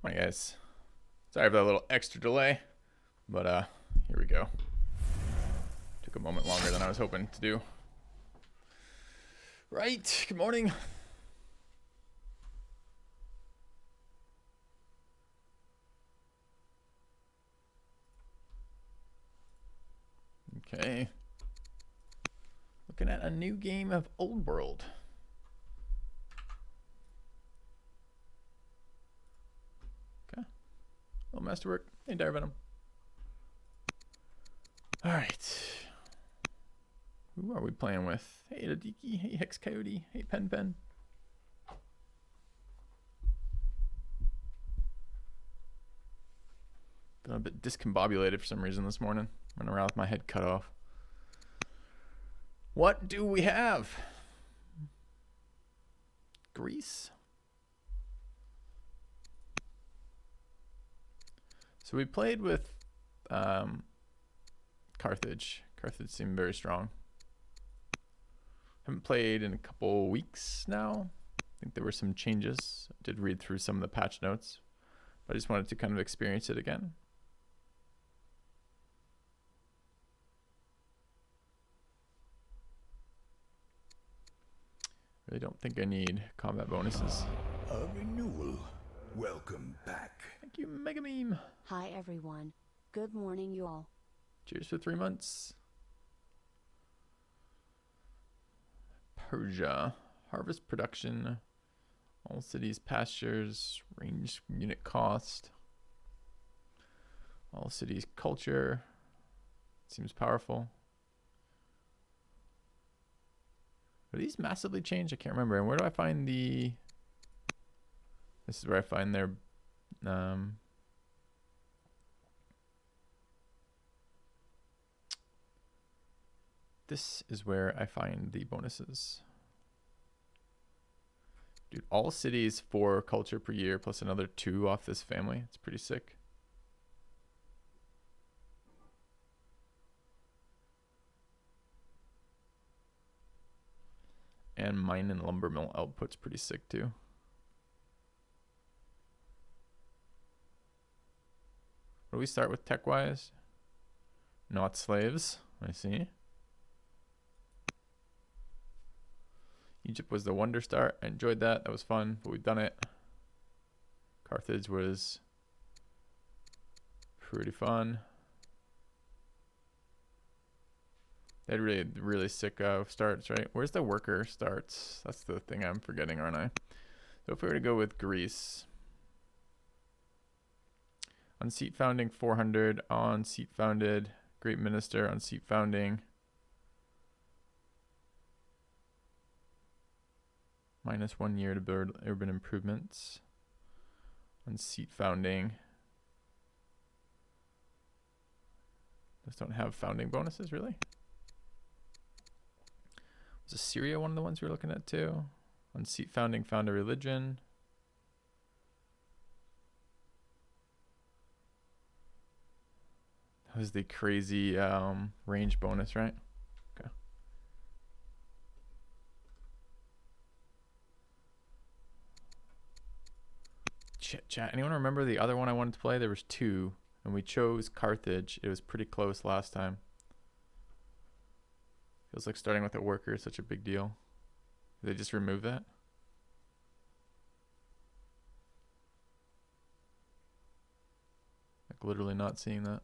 Morning, guys. Sorry for that little extra delay, but here we go. Took a moment longer than I was hoping to do. Right, good morning. Okay. Looking at a new game of Old World. Okay. Little masterwork. Hey, Dire Venom. All right. Who are we playing with? Hey, Tadiki. Hey, Hex Coyote. Hey, Pen Pen. Been a bit discombobulated for some reason this morning. Running around with my head cut off. What do we have? Greece. So we played with Carthage. Carthage seemed very strong. Haven't played in a couple weeks now. I think there were some changes. I did read through some of the patch notes, but I just wanted to kind of experience it again. Really don't think I need combat bonuses. A renewal. Welcome back. Thank you, Mega Meme. Hi everyone. Good morning, you all. Cheers for 3 months. Persia. Harvest production. All cities, pastures, range unit cost. All cities, culture. Seems powerful. Are these massively changed? I can't remember. And where do I find the... This is where I find their... This is where I find the bonuses. Dude, all cities 4 culture per year plus another 2 off this family. It's pretty sick. And mine and lumber mill output's pretty sick too. What do we start with tech-wise? Not slaves, I see. Egypt was the wonder start. I enjoyed that. That was fun, but we've done it. Carthage was pretty fun. They had really sick starts, right? Where's the worker starts? That's the thing I'm forgetting, aren't I? So if we were to go with Greece. On seat founding 400, on seat founded, great minister, on seat founding. -1 year to build urban improvements. On seat founding. Those don't have founding bonuses, really? Was Assyria one of the ones we were looking at too? On seat founding, found a religion. That was the crazy range bonus, right? Okay. Chat. Anyone remember the other one I wanted to play? There was 2, and we chose Carthage. It was pretty close last time. Feels like starting with a worker is such a big deal. Did they just remove that? Like literally not seeing that.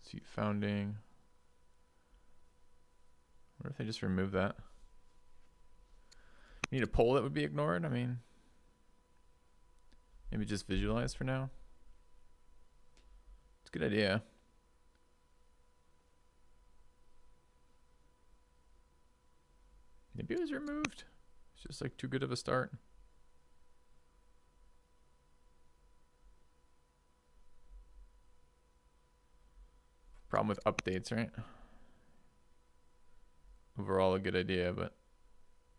Seat founding. What if they just remove that? You need a poll that would be ignored? I mean, maybe just visualize for now. It's a good idea. Maybe it was removed. It's just like too good of a start. Problem with updates, right? Overall a good idea, but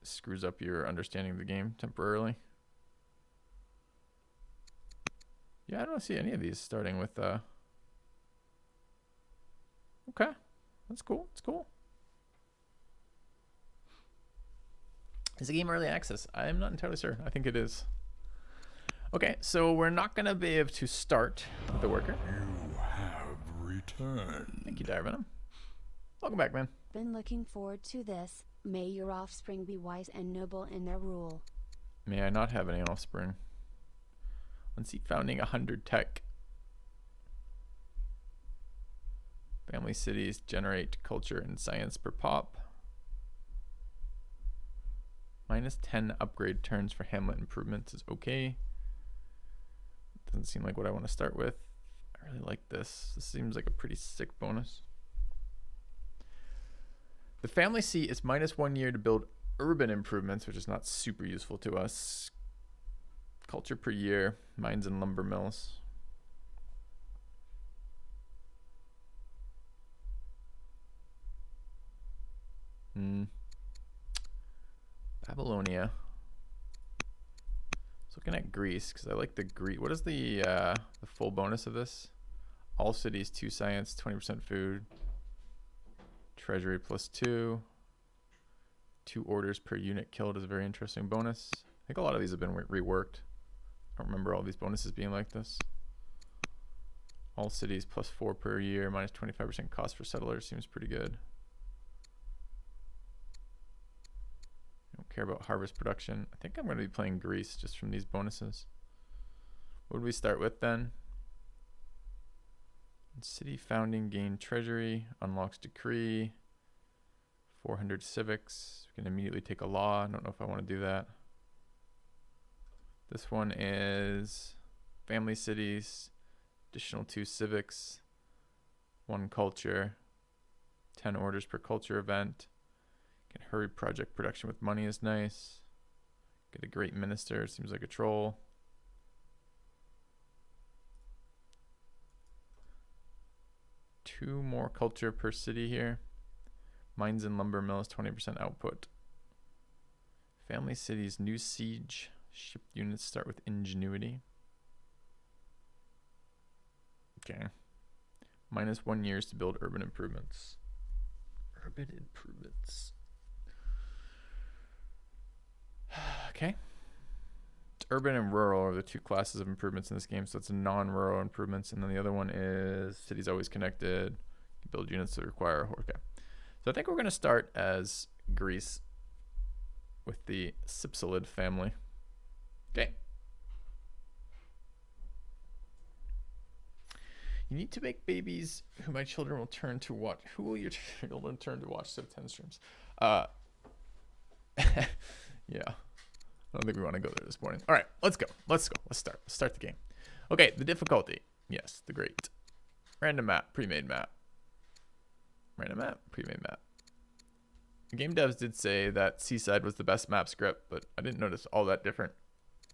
screws up your understanding of the game temporarily. Yeah, I don't see any of these starting with okay. That's cool. It's cool. Is the game early access? I'm not entirely sure. I think it is. Okay, so we're not going to be able to start with the worker. You have returned. Thank you, Dire Venom. Welcome back, man. Been looking forward to this. May your offspring be wise and noble in their rule. May I not have any offspring? Unseat founding 100 tech. Family cities generate culture and science per pop. Minus 10 upgrade turns for hamlet improvements is okay. Doesn't seem like what I want to start with. I really like this. This seems like a pretty sick bonus. The family seat is minus 1 year to build urban improvements, which is not super useful to us. Culture per year, mines and lumber mills. Babylonia. I was looking at Greece because I like the Greece. What is the full bonus of this? All cities 2 science, 20% food. Treasury +2. 2 orders per unit killed is a very interesting bonus. I think a lot of these have been reworked. I don't remember all these bonuses being like this. All cities +4 per year, minus 25% cost for settlers seems pretty good. I don't care about harvest production. I think I'm going to be playing Greece just from these bonuses. What would we start with then? City founding, gain treasury, unlocks decree, 400 civics. We can immediately take a law. I don't know if I want to do that. This one is family cities, additional 2 civics, 1 culture, 10 orders per culture event. Can hurry project production with money is nice. Get a great minister, seems like a troll. Two more culture per city here. Mines and lumber mills, 20% output. Family cities, new siege. Ship units start with ingenuity. Okay. Minus 1 years to build urban improvements. Urban improvements. Okay. Urban and rural are the 2 classes of improvements in this game. So it's non-rural improvements. And then the other one is cities always connected. You build units that require. Okay. So I think we're going to start as Greece with the Cypselid family. Okay. You need to make babies who my children will turn to watch. Who will your children turn to watch Civ 10 streams? Yeah. I don't think we want to go there this morning. All right, let's go. Let's start. Let's start the game. Okay, the difficulty. Yes, the great. Random map, pre-made map. Random map, pre-made map. The game devs did say that Seaside was the best map script, but I didn't notice all that different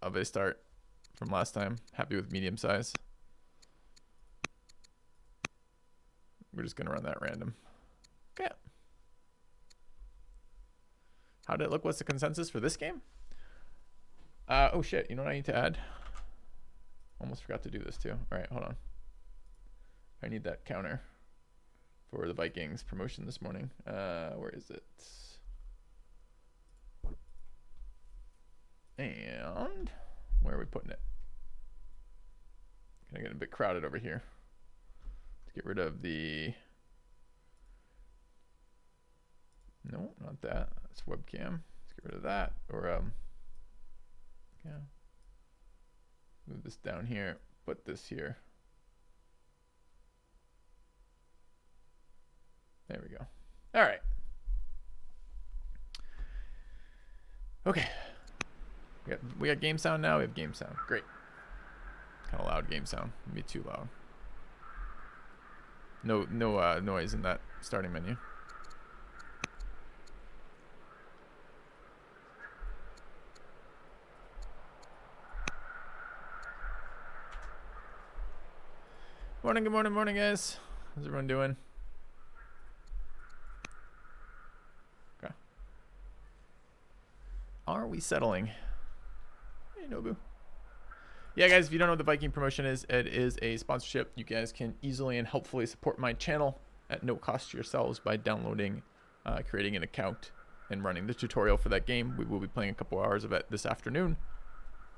of a start from last time. Happy with medium size. We're just going to run that random. Okay. How did it look? What's the consensus for this game? Oh shit, you know what I need to add? Almost forgot to do this too. All right, hold on. I need that counter for the Vikings promotion this morning. Where is it? And where are we putting it? Gonna get a bit crowded over here. Let's get rid of the... No, not that. That's webcam. Let's get rid of that. Or yeah. Move this down here. Put this here. There we go. All right. Okay. We got game sound now. We have game sound. Great. Kind of loud game sound. Maybe too loud. No noise in that starting menu. Morning, good morning, morning, guys. How's everyone doing? Okay. Are we settling? Hey, Nobu. Yeah, guys, if you don't know what the Viking promotion is, it is a sponsorship. You guys can easily and helpfully support my channel at no cost to yourselves by downloading, creating an account, and running the tutorial for that game. We will be playing a couple hours of it this afternoon.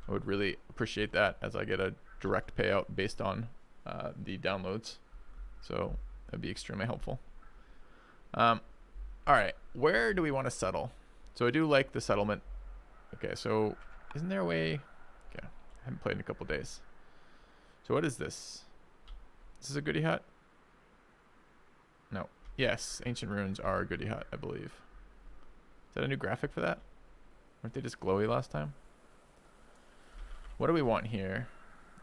I would really appreciate that, as I get a direct payout based on the downloads. So that'd be extremely helpful. All right, where do we want to settle? So I do like the settlement. Okay, so isn't there a way? Okay, I haven't played in a couple days. So what is this? Is this a goodie hut? No. Yes, ancient ruins are a goodie hut, I believe. Is that a new graphic for that? Weren't they just glowy last time? What do we want here?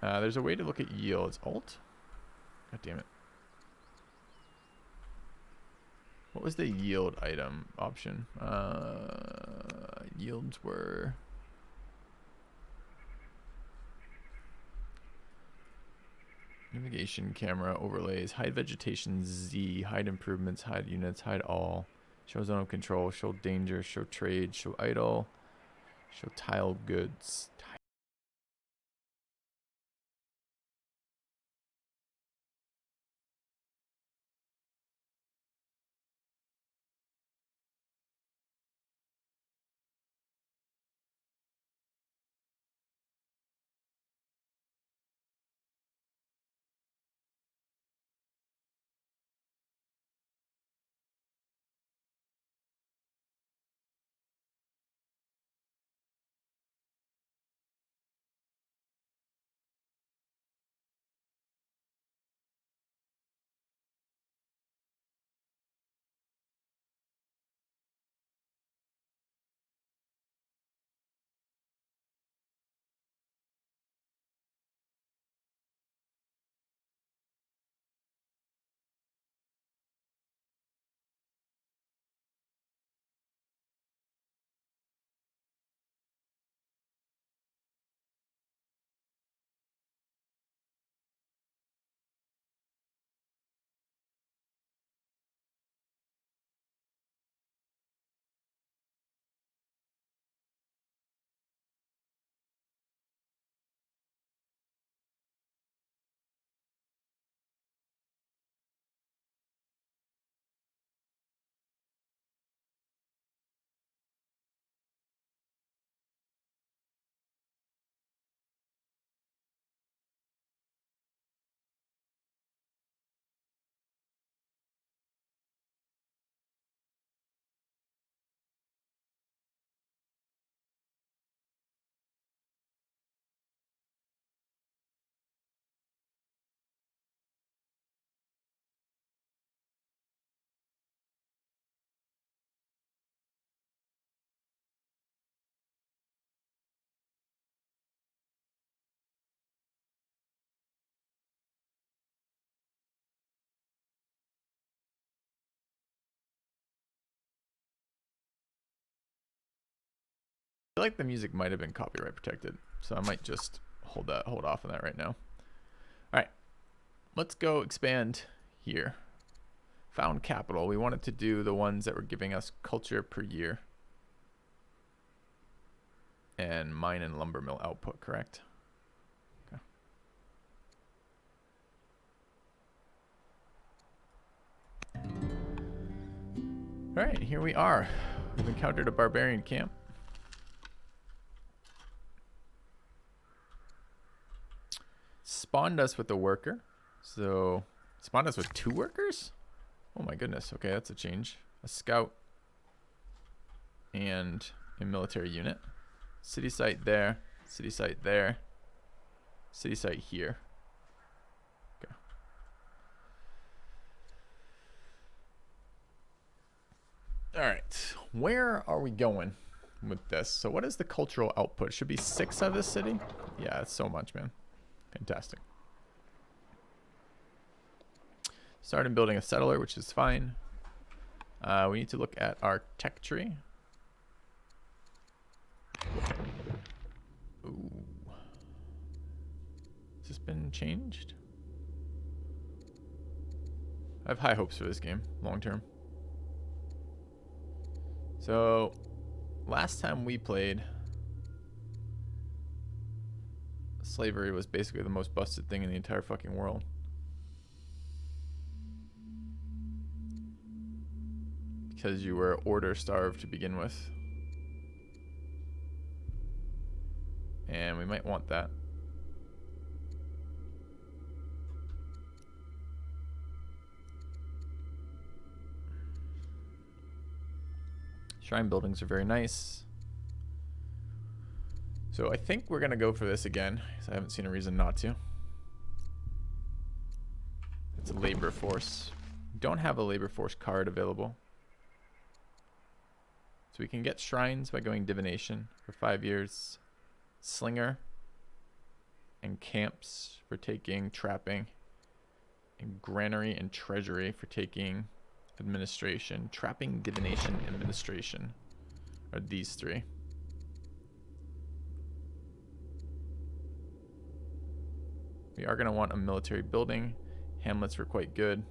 There's a way to look at yields. Alt? God damn it. What was the yield item option? Yields were... Navigation, camera, overlays, hide vegetation, Z, hide improvements, hide units, hide all, show zone of control, show danger, show trade, show idle, show tile goods. I feel like the music might have been copyright protected, so I might just hold off on that right now. All right, let's go expand here. Found capital. We wanted to do the ones that were giving us culture per year and mine and lumber mill output, correct? Okay. All right, here we are. We've encountered a barbarian camp. Spawned us with a worker. So, spawned us with 2 workers? Oh my goodness. Okay, that's a change. A scout and a military unit. City site there. City site there. City site here. Okay. All right. Where are we going with this? So what is the cultural output? Should be 6 out of this city? Yeah, it's so much, man. Fantastic. Started building a settler, which is fine. We need to look at our tech tree. Ooh. Has this been changed? I have high hopes for this game, long term. So, last time we played, slavery was basically the most busted thing in the entire fucking world. because you were order starved to begin with. And we might want that. Shrine buildings are very nice. So I think we're going to go for this again, because I haven't seen a reason not to. It's a labor force. We don't have a labor force card available. So we can get shrines by going divination for 5 years. Slinger and camps for taking trapping. And granary and treasury for taking administration. Trapping, divination, administration are these three. We are going to want a military building. Hamlets were quite good.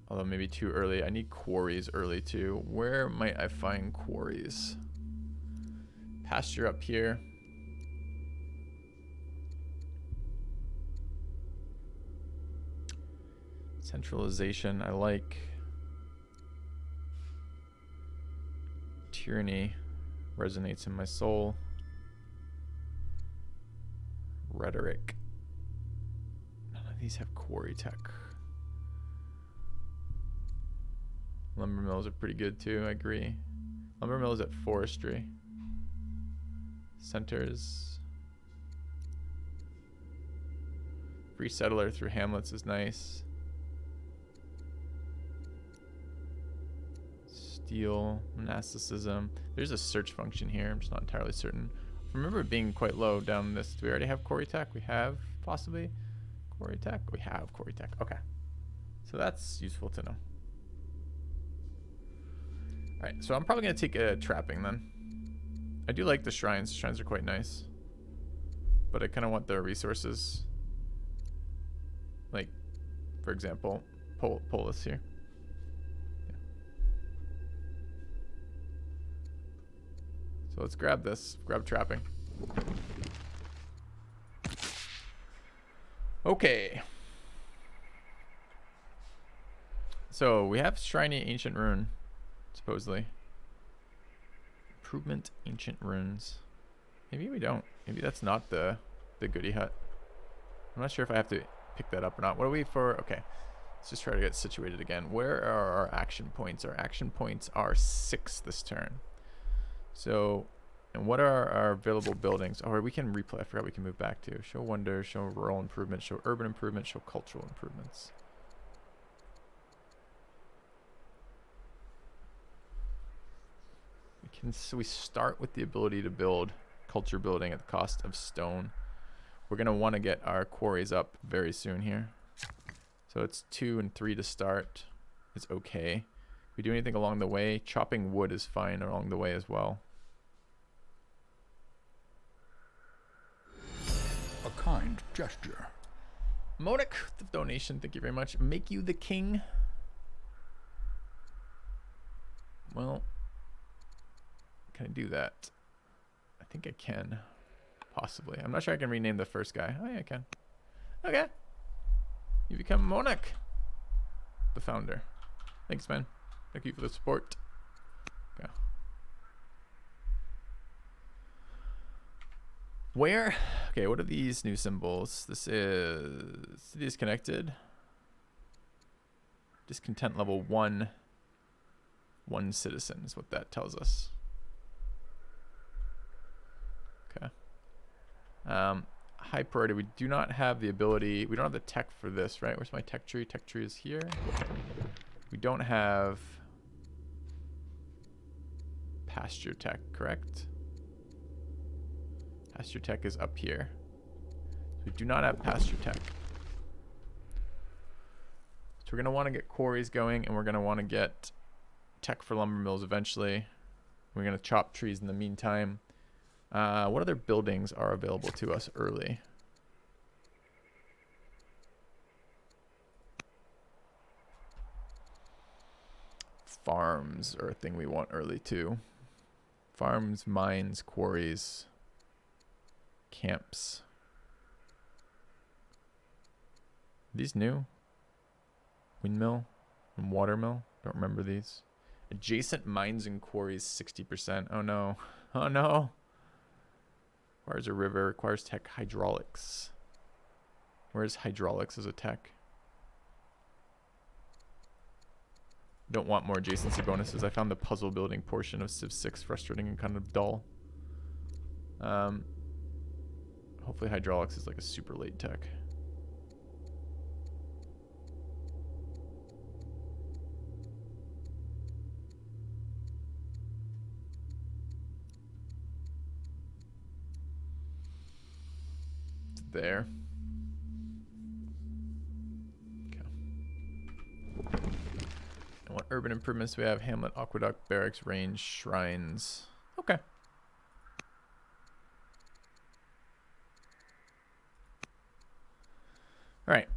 Although maybe too early. I need quarries early too. Where might I find quarries? Pasture up here. Centralization, I like. Tyranny resonates in my soul. Rhetoric. None of these have quarry tech. Lumber mills are pretty good too, I agree. Lumber mills at forestry. Centers. Free settler through hamlets is nice. Steel, monasticism. There's a search function here. I'm just not entirely certain. I remember it being quite low down this. Do we already have quarry tech? We have possibly quarry tech. We have quarry tech. Okay. So that's useful to know. All right. So I'm probably going to take a trapping then. I do like the shrines. The shrines are quite nice. But I kind of want the resources. Like, for example, polis here. So let's grab this. Grab trapping. Okay. So we have Shriny Ancient Rune, supposedly. Improvement Ancient Runes. Maybe we don't. Maybe that's not the goodie hut. I'm not sure if I have to pick that up or not. What are we for? Okay. Let's just try to get situated again. Where are our action points? Our action points are 6 this turn. So, and what are our available buildings? Oh, we can replay. I forgot we can move back to. Show wonder, show rural improvement, show urban improvement, show cultural improvements. So we start with the ability to build culture building at the cost of stone. We're going to want to get our quarries up very soon here. So it's 2 and 3 to start. It's okay. If we do anything along the way, chopping wood is fine along the way as well. A kind gesture. Monik, the donation, thank you very much. Make you the king. Well, can I do that? I think I can. Possibly. I'm not sure I can rename the first guy. Oh yeah, I can. Okay. You become Monik, the founder. Thanks, man. Thank you for the support. Okay. Where? Okay, what are these new symbols? This is city is connected. Discontent level 1. 1 citizen is what that tells us. Okay. High priority. We do not have the ability. We don't have the tech for this, right? Where's my tech tree? Tech tree is here. We don't have pasture tech, correct? Pasture tech is up here. So we do not have pasture tech. So we're going to want to get quarries going, and we're going to want to get tech for lumber mills eventually. We're going to chop trees in the meantime. What other buildings are available to us early? Farms are a thing we want early too. Farms, mines, quarries, camps. These new? Windmill and watermill. Don't remember these. Adjacent mines and quarries 60%. Oh no. Oh no. Requires a river. Requires tech hydraulics. Where's hydraulics as a tech? Don't want more adjacency bonuses. I found the puzzle building portion of Civ 6 frustrating and kind of dull. Hopefully hydraulics is like a super late tech. It's there. And what urban improvements do we have? Hamlet, aqueduct, barracks, range, shrines. Okay. All right.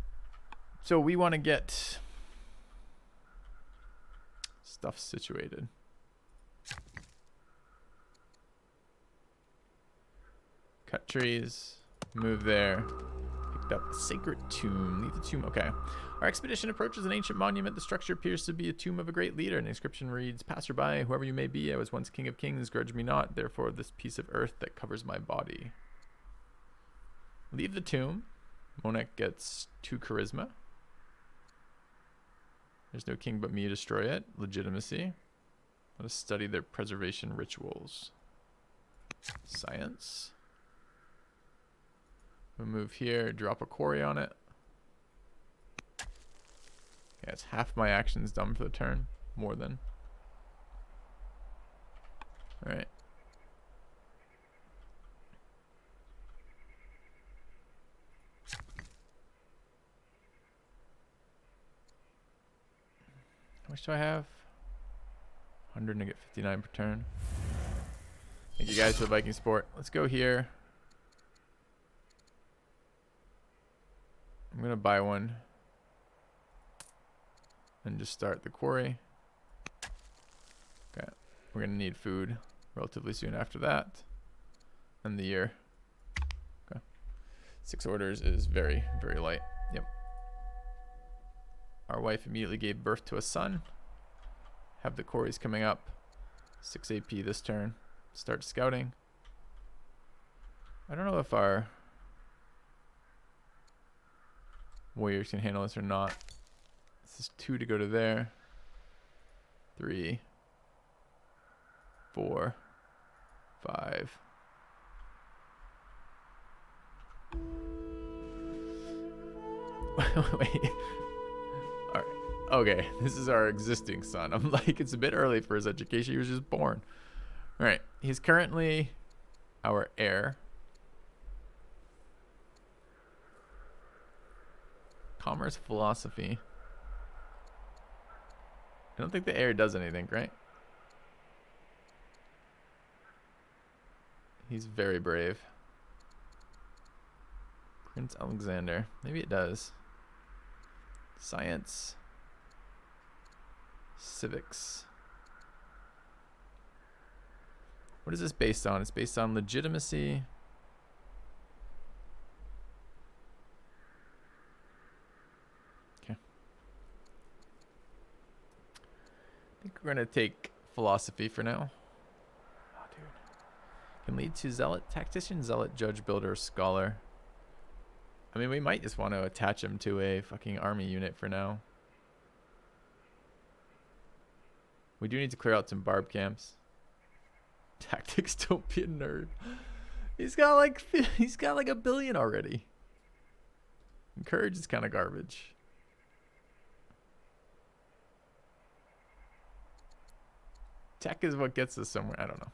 So we want to get stuff situated. Cut trees. Move there. Picked up a sacred tomb. Leave the tomb. Okay. Our expedition approaches an ancient monument. The structure appears to be a tomb of a great leader. An inscription reads, "Passerby, whoever you may be, I was once king of kings. Grudge me not. Therefore, this piece of earth that covers my body." Leave the tomb. Monek gets 2 charisma. There's no king but me to destroy it. Legitimacy. Let us study their preservation rituals. Science. We'll move here, drop a quarry on it. Yeah, it's half my actions done for the turn. More than. Alright. How much do I have? 100 and I get 59 per turn. Thank you guys for the Viking support. Let's go here. I'm going to buy one. And just start the quarry. Okay. We're going to need food relatively soon after that. And the year. Okay. 6 orders is very, very light. Yep. Our wife immediately gave birth to a son. Have the quarries coming up. 6 AP this turn. Start scouting. I don't know if our warriors can handle this or not. This is 2 to go to there. 3, 4, 5. Wait. All right. Okay, this is our existing son. I'm like, it's a bit early for his education. He was just born. All right. He's currently our heir. Commerce philosophy. I don't think the heir does anything, right? He's very brave. Prince Alexander. Maybe it does. Science. Civics. What is this based on? It's based on legitimacy. Okay. I think we're going to take philosophy for now. Oh, dude. Can lead to zealot, tactician, zealot, judge, builder, scholar. I mean, we might just want to attach him to a fucking army unit for now. We do need to clear out some barb camps. Tactics, don't be a nerd. He's got like a billion already. And courage is kind of garbage. Tech is what gets us somewhere. I don't know.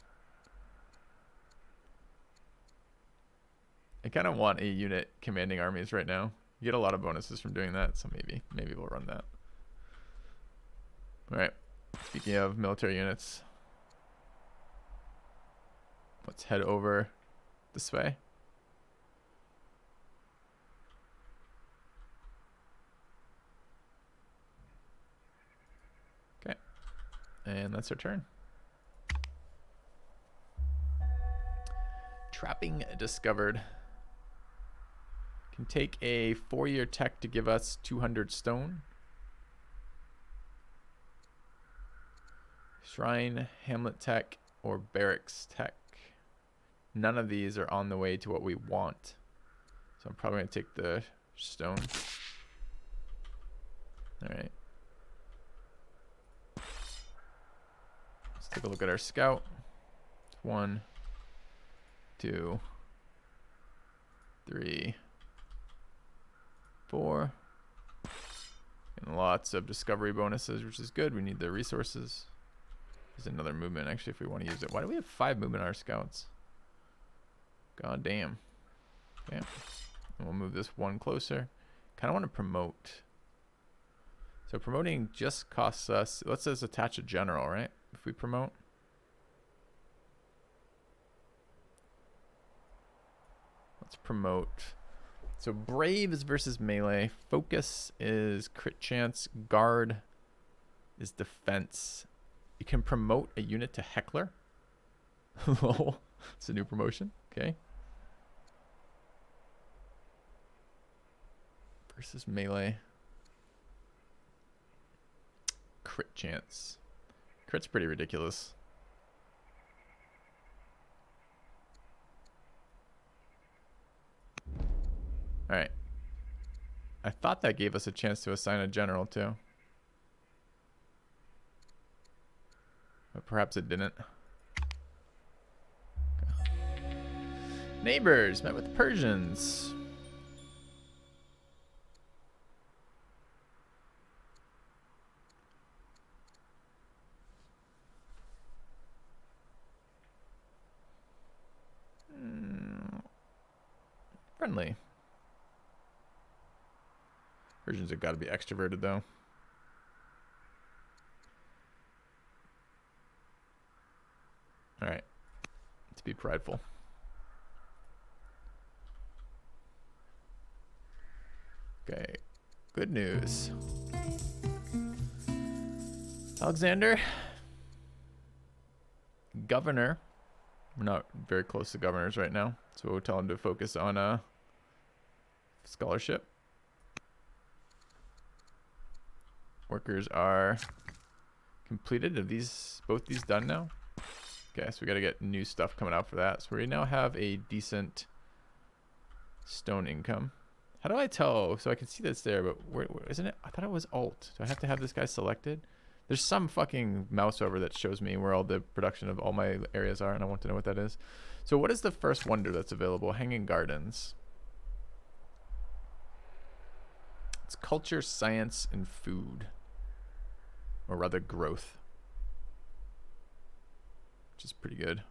I kind of want a unit commanding armies right now. You get a lot of bonuses from doing that, so maybe we'll run that. All right. Speaking of military units, let's head over this way. Okay. And that's our turn. Trapping discovered. Can take a 4-year tech to give us 200 stone. Shrine, Hamlet tech, or barracks tech. None of these are on the way to what we want. So I'm probably going to take the stone. Alright. Let's take a look at our scout. 1, 2, 3, 4. And lots of discovery bonuses, which is good. We need the resources. There's another movement, actually, if we want to use it. Why do we have 5 movement on our scouts? God damn. Okay. And we'll move this one closer. Kind of want to promote. So promoting just costs us, let's just attach a general, right? If we promote. Let's promote. So brave is versus melee. Focus is crit chance. Guard is defense. You can promote a unit to heckler. Lol. It's a new promotion. Okay. Versus melee. Crit chance. Crit's pretty ridiculous. Alright. I thought that gave us a chance to assign a general too. But perhaps it didn't. Okay. Neighbors met with the Persians. Friendly. Persians have got to be extroverted though. Alright. Let's be prideful. Okay. Good news. Alexander. Governor. We're not very close to governors right now. So we'll tell him to focus on scholarship. Workers are completed. Are these both these done now? Okay, so we got to get new stuff coming out for that. So we now have a decent stone income. How do I tell? So I can see that's there, but where isn't it? I thought it was Alt. Do I have to have this guy selected? There's some fucking mouse over that shows me where all the production of all my areas are, and I want to know what that is. So what is the first wonder that's available? Hanging Gardens. It's culture, science, and food. Or rather growth. Which is pretty good.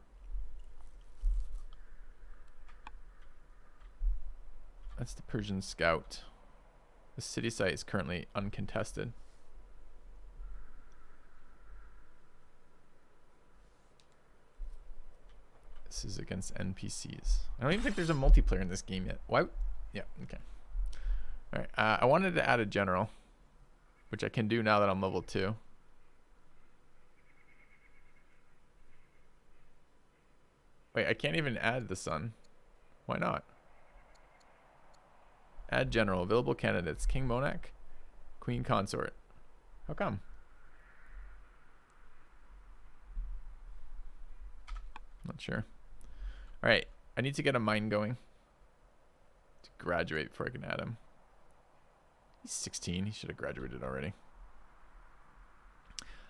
That's the Persian Scout. The city site is currently uncontested. This is against NPCs. I don't even think there's a multiplayer in this game yet. Why? Yeah, okay. Alright, I wanted to add a general, which I can do now that I'm level 2. Wait, I can't even add the sun. Why not? Add general. Available candidates. King Monarch. Queen Consort. How come? Not sure. Alright. I need to get a mine going. To graduate before I can add him. He's 16. He should have graduated already.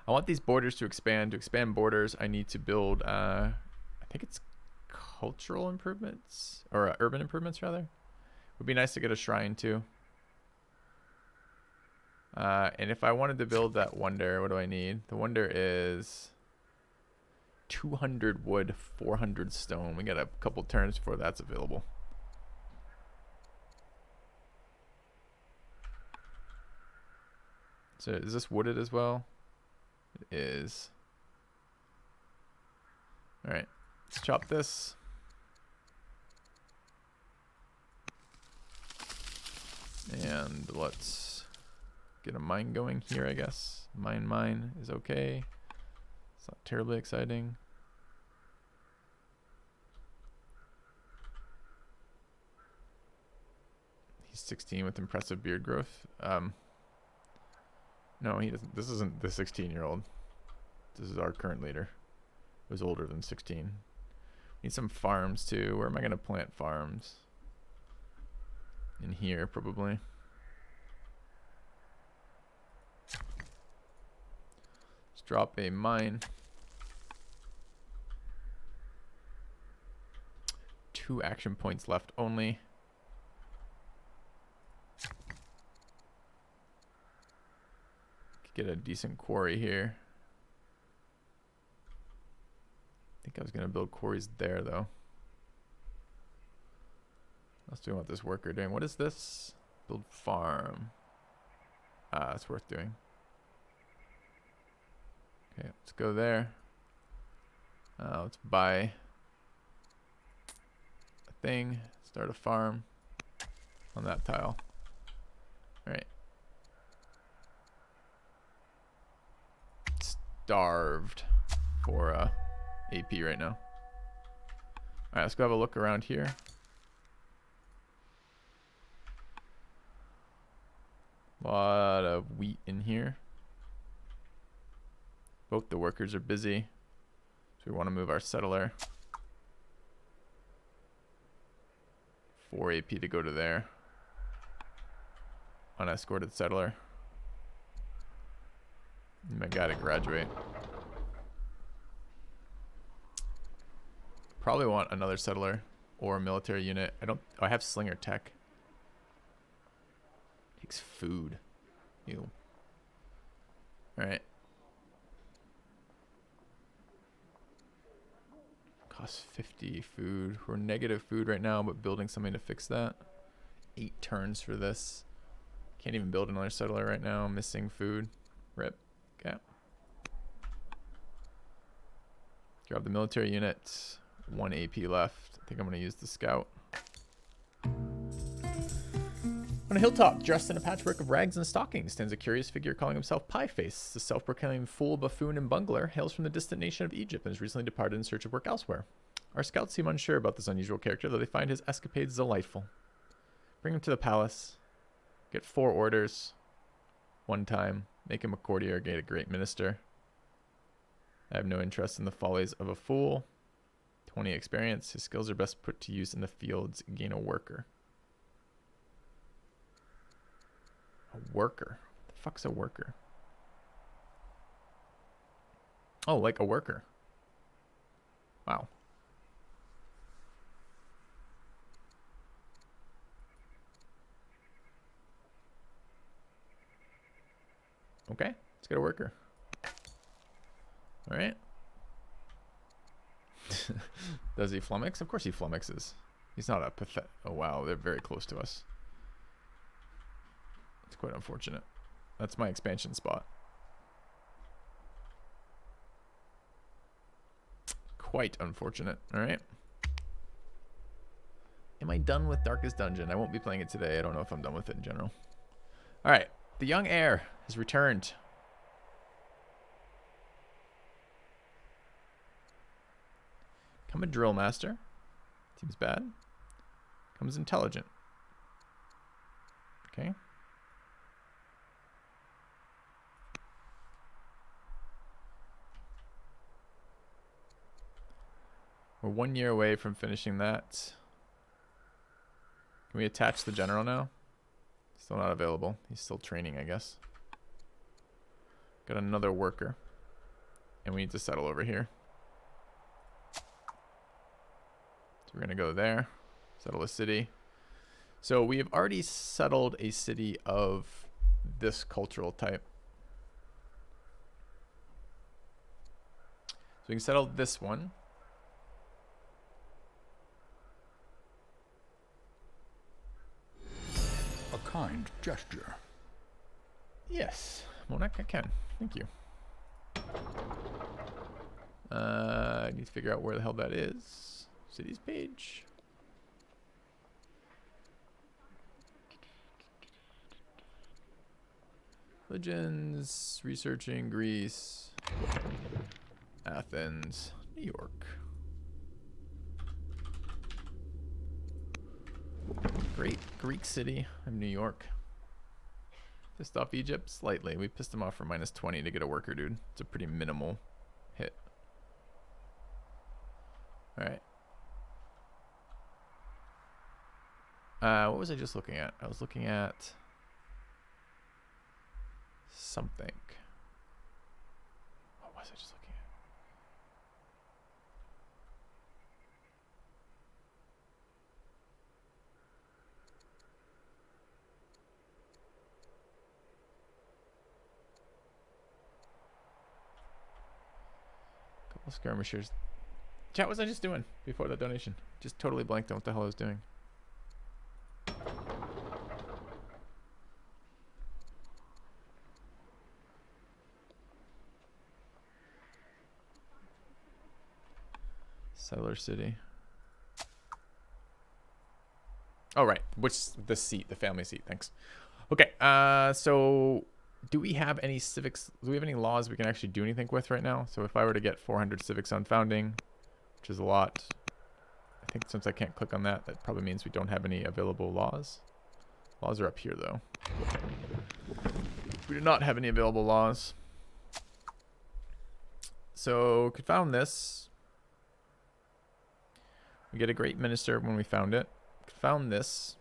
I want these borders to expand. To expand borders, I need to build, I think it's cultural improvements. Or urban improvements, rather. Would be nice to get a shrine too. And if I wanted to build that wonder, what do I need? The wonder is 200 wood, 400 stone. We got a couple turns before that's available. So is this wooded as well? It is. All right, let's chop this. And let's get a mine going here, I guess. Mine is okay. It's not terribly exciting. He's 16 with impressive beard growth. No, he doesn't. This isn't the 16-year-old. This is our current leader. He was older than 16. Need some farms too. Where am I going to plant farms? In here, probably. Let's drop a mine. 2 action points left only. Could get a decent quarry here. I think I was going to build quarries there, though. What else do we want this worker doing? What is this? Build farm. Ah, it's worth doing. Okay, let's go there. Let's buy a thing. Start a farm on that tile. All right. Starved for AP right now. All right, let's go have a look around here. A lot of wheat in here. Both the workers are busy, so we want to move our settler. 4 AP to go to there. Unescorted settler. My guy to graduate. Probably want another settler or a military unit. Oh, I have Slinger tech. Takes food. Ew. Alright. Costs 50 food. We're negative food right now, but building something to fix that. 8 turns for this. Can't even build another settler right now. Missing food. Rip. Okay. Grab the military unit. 1 AP left. I think I'm going to use the scout. On a hilltop, dressed in a patchwork of rags and stockings, stands a curious figure calling himself Pieface. The self-proclaimed fool, buffoon, and bungler hails from the distant nation of Egypt and has recently departed in search of work elsewhere. Our scouts seem unsure about this unusual character, though they find his escapades delightful. Bring him to the palace. Get 4 orders. 1 time. Make him a courtier, get a great minister. I have no interest in the follies of a fool. 20 experience. His skills are best put to use in the fields. Gain a worker. A worker? What the fuck's a worker? Oh, like a worker. Wow. Okay, let's get a worker. All right. Does he flummox? Of course he flummoxes. He's not a pathetic. Oh wow, they're very close to us. It's quite unfortunate. That's my expansion spot. Quite unfortunate. All right. Am I done with Darkest Dungeon? I won't be playing it today. I don't know if I'm done with it in general. All right. The young heir has returned. Come a drill master. Seems bad. Comes intelligent. Okay. We're 1 year away from finishing that. Can we attach the general now? Still not available. He's still training, I guess. Got another worker. And we need to settle over here. So we're going to go there. Settle a city. So we have already settled a city of this cultural type. So we can settle this one. A kind gesture. Yes, Monarch, I can. Thank you. I need to figure out where the hell that is. Cities page. Legends, researching Greece, Athens, New York. Great Greek city of New York. Pissed off Egypt slightly. We pissed them off for -20 to get a worker, dude. It's a pretty minimal hit. All right. What was I just looking at? I was looking at something. What was I just looking at? Couple skirmishers. Chat, what was I just doing before that donation? Just totally blanked on what the hell I was doing. Settler City. Oh, right. Which, the seat, the family seat. Thanks. Okay. So do we have any civics? Do we have any laws we can actually do anything with right now? So if I were to get 400 civics on founding, which is a lot, I think since I can't click on that, that probably means we don't have any available laws. Laws are up here, though. We do not have any available laws. So could found this. We get a great minister when we found it. Found this.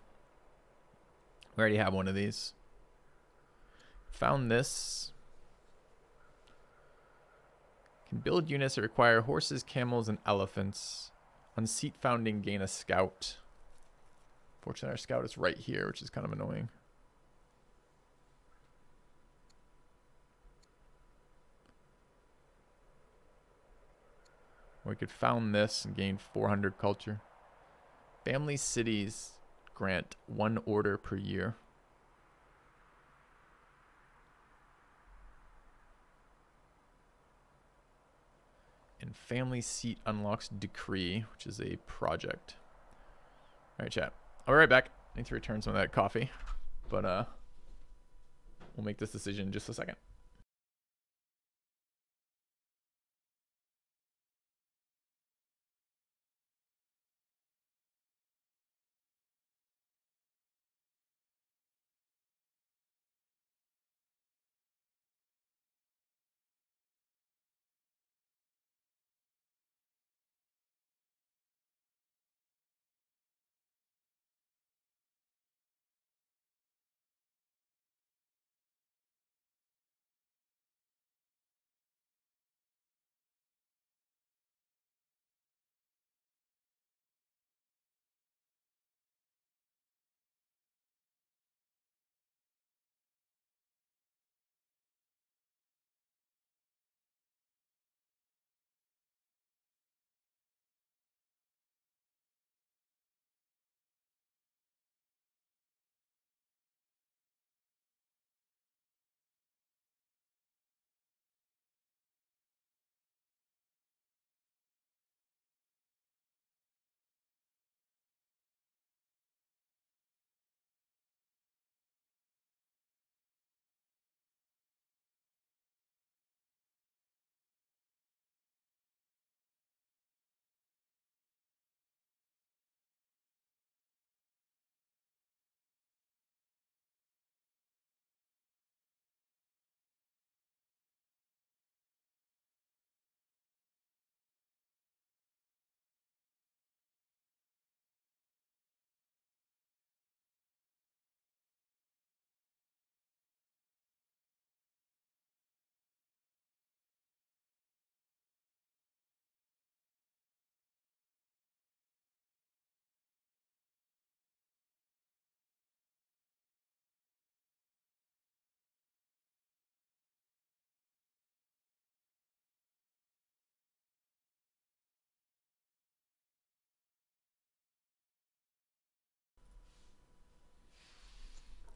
We already have one of these. Found this. Can build units that require horses, camels, and elephants. On seat founding, gain a scout. Fortunately, our scout is right here, which is kind of annoying. We could found this and gain 400 culture. Family cities grant 1 order per year. And family seat unlocks decree, which is a project. All right, chat. I'll be right back. I need to return some of that coffee, but we'll make this decision in just a second.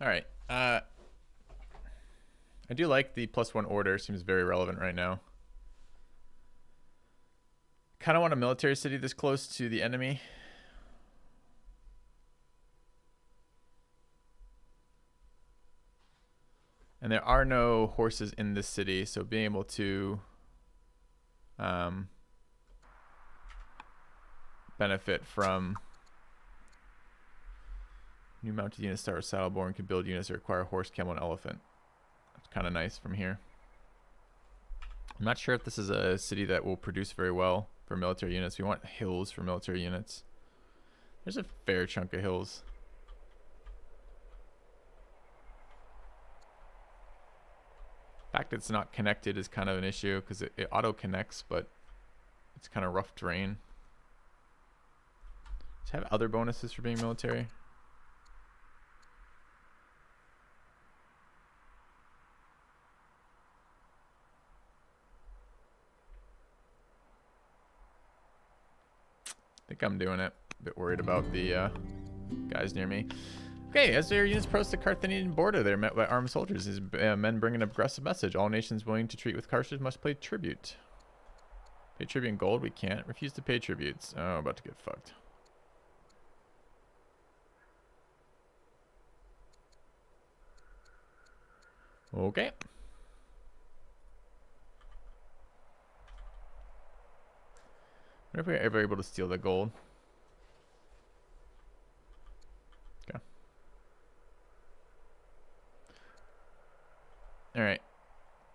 All right. I do like the +1 order. Seems very relevant right now. Kind of want a military city this close to the enemy. And there are no horses in this city, so being able to benefit from New mounted units start with saddleborn can build units that require horse, camel, and elephant. That's kind of nice from here. I'm not sure if this is a city that will produce very well for military units. We want hills for military units. There's a fair chunk of hills. The fact that it's not connected is kind of an issue because it auto connects, but it's kind of rough terrain. Does it have other bonuses for being military? I think I'm doing it. A bit worried about the guys near me. Okay, as their units approach the Carthaginian border, they're met by armed soldiers. These men bring an aggressive message. All nations willing to treat with Carthage must pay tribute. Pay tribute in gold? We can't. Refuse to pay tributes. Oh, about to get fucked. Okay. Wonder if we're ever able to steal the gold. Okay. Alright.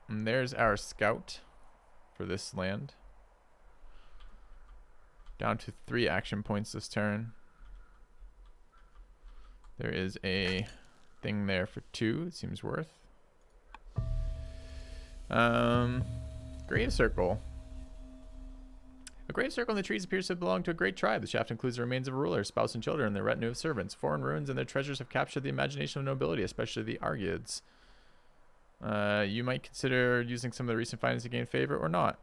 And there's our scout for this land. Down to 3 action points this turn. There is a thing there for 2. It seems worth. Grave circle. A grave circle in the trees appears to belong to a great tribe. The shaft includes the remains of a ruler, spouse, and children, and their retinue of servants. Foreign ruins and their treasures have captured the imagination of nobility, especially the Argids. You might consider using some of the recent findings to gain favor or not.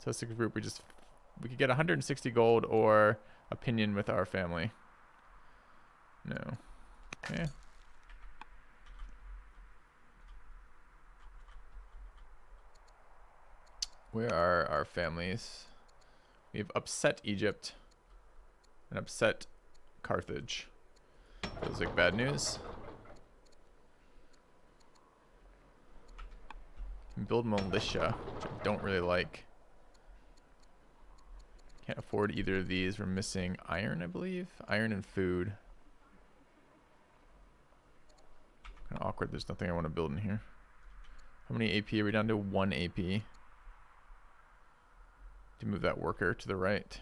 So as a group, we could get 160 gold or opinion with our family. No. Okay. Where are our families? We've upset Egypt and upset Carthage. Feels like bad news. Build militia, which I don't really like. Can't afford either of these. We're missing iron, I believe. Iron and food. Kind of awkward. There's nothing I want to build in here. How many AP are we down to? 1 AP. To move that worker to the right.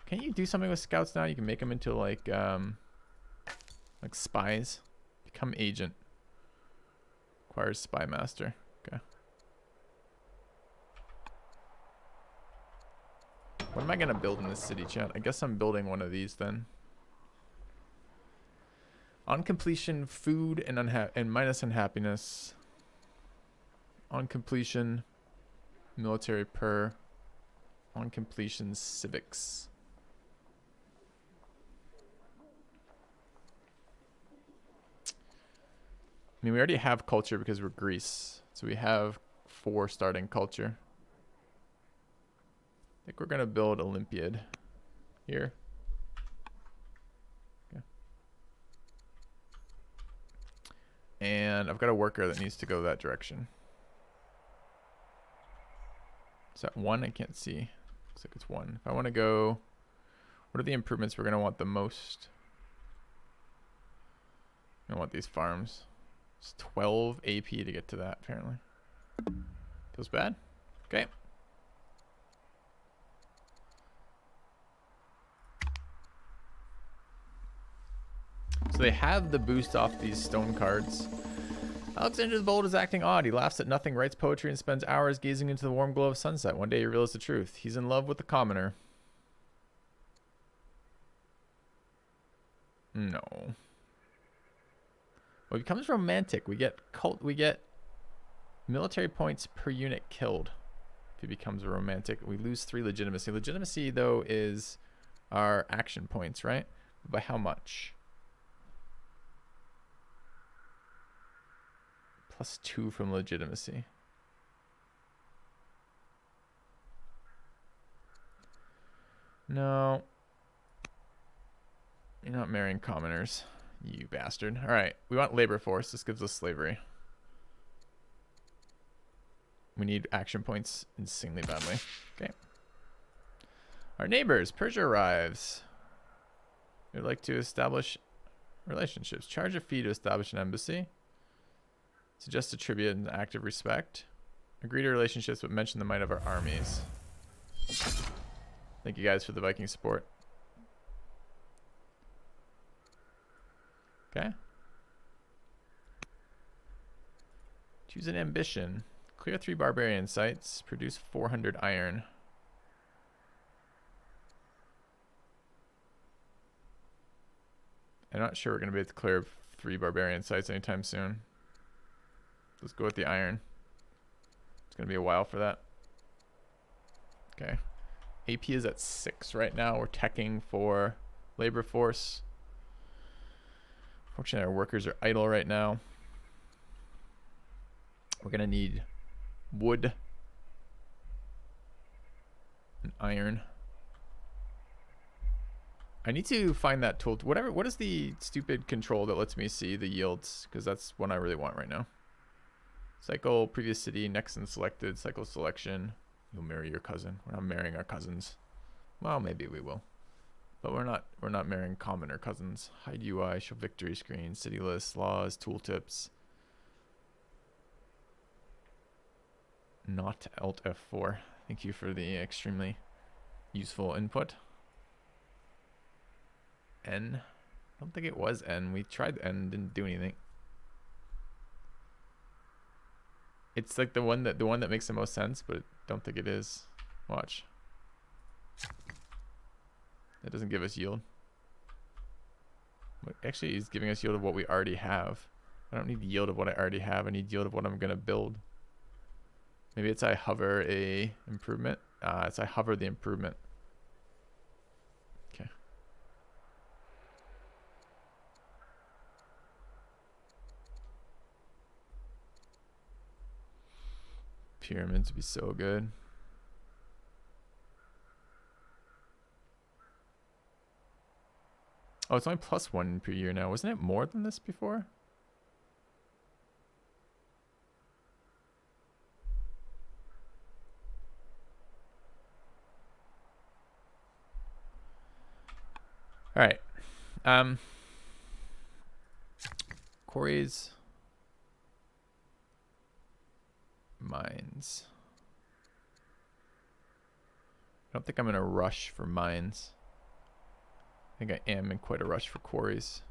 Can you do something with scouts now? You can make them into like spies. Become agent. Requires spy master. Okay. What am I gonna build in this city, chat? I guess I'm building one of these then. On completion, food and minus unhappiness. On completion, military per. On completion, civics. I mean, we already have culture because we're Greece. So we have 4 starting culture. I think we're going to build Olympiad here. Okay. And I've got a worker that needs to go that direction. Is that 1? I can't see. Looks like it's 1. If I want to go, what are the improvements we're going to want the most? I want these farms. It's 12 AP to get to that, apparently. Feels bad. Okay. So they have the boost off these stone cards. Alexander the Bold is acting odd. He laughs at nothing, writes poetry, and spends hours gazing into the warm glow of sunset. One day he realizes the truth. He's in love with the commoner. No. Well, he becomes romantic. We get military points per unit killed if he becomes a romantic. We lose 3 legitimacy. Legitimacy, though, is our action points, right? By how much? +2 from legitimacy. No. You're not marrying commoners, you bastard. Alright, we want labor force. This gives us slavery. We need action points insanely badly. Okay. Our neighbors, Persia arrives. We'd like to establish relationships. Charge a fee to establish an embassy. Suggest a tribute and act of respect. Agree to relationships, but mention the might of our armies. Thank you guys for the Viking support. Okay. Choose an ambition. Clear 3 barbarian sites. Produce 400 iron. I'm not sure we're going to be able to clear 3 barbarian sites anytime soon. Let's go with the iron. It's going to be a while for that. Okay. AP is at 6 right now. We're teching for labor force. Fortunately, our workers are idle right now. We're going to need wood and iron. I need to find that tool. What is the stupid control that lets me see the yields? Because that's what I really want right now. Cycle, previous city, next and selected, cycle selection. You'll marry your cousin. We're not marrying our cousins. Well, maybe we will. But we're not marrying commoner cousins. Hide UI, show victory screen, city list, laws, tooltips. Not Alt F4. Thank you for the extremely useful input. N. I don't think it was N. We tried N, didn't do anything. It's like the one that makes the most sense, but I don't think it is. Watch. It doesn't give us yield. Actually, he's giving us yield of what we already have. I don't need yield of what I already have. I need yield of what I'm gonna build. Maybe it's I hover a improvement. It's I hover the improvement. Okay. Pyramids would be so good. Oh, it's only +1 per year now. Wasn't it more than this before? All right. Quarries. Mines. I don't think I'm in a rush for mines. I think I am in quite a rush for quarries.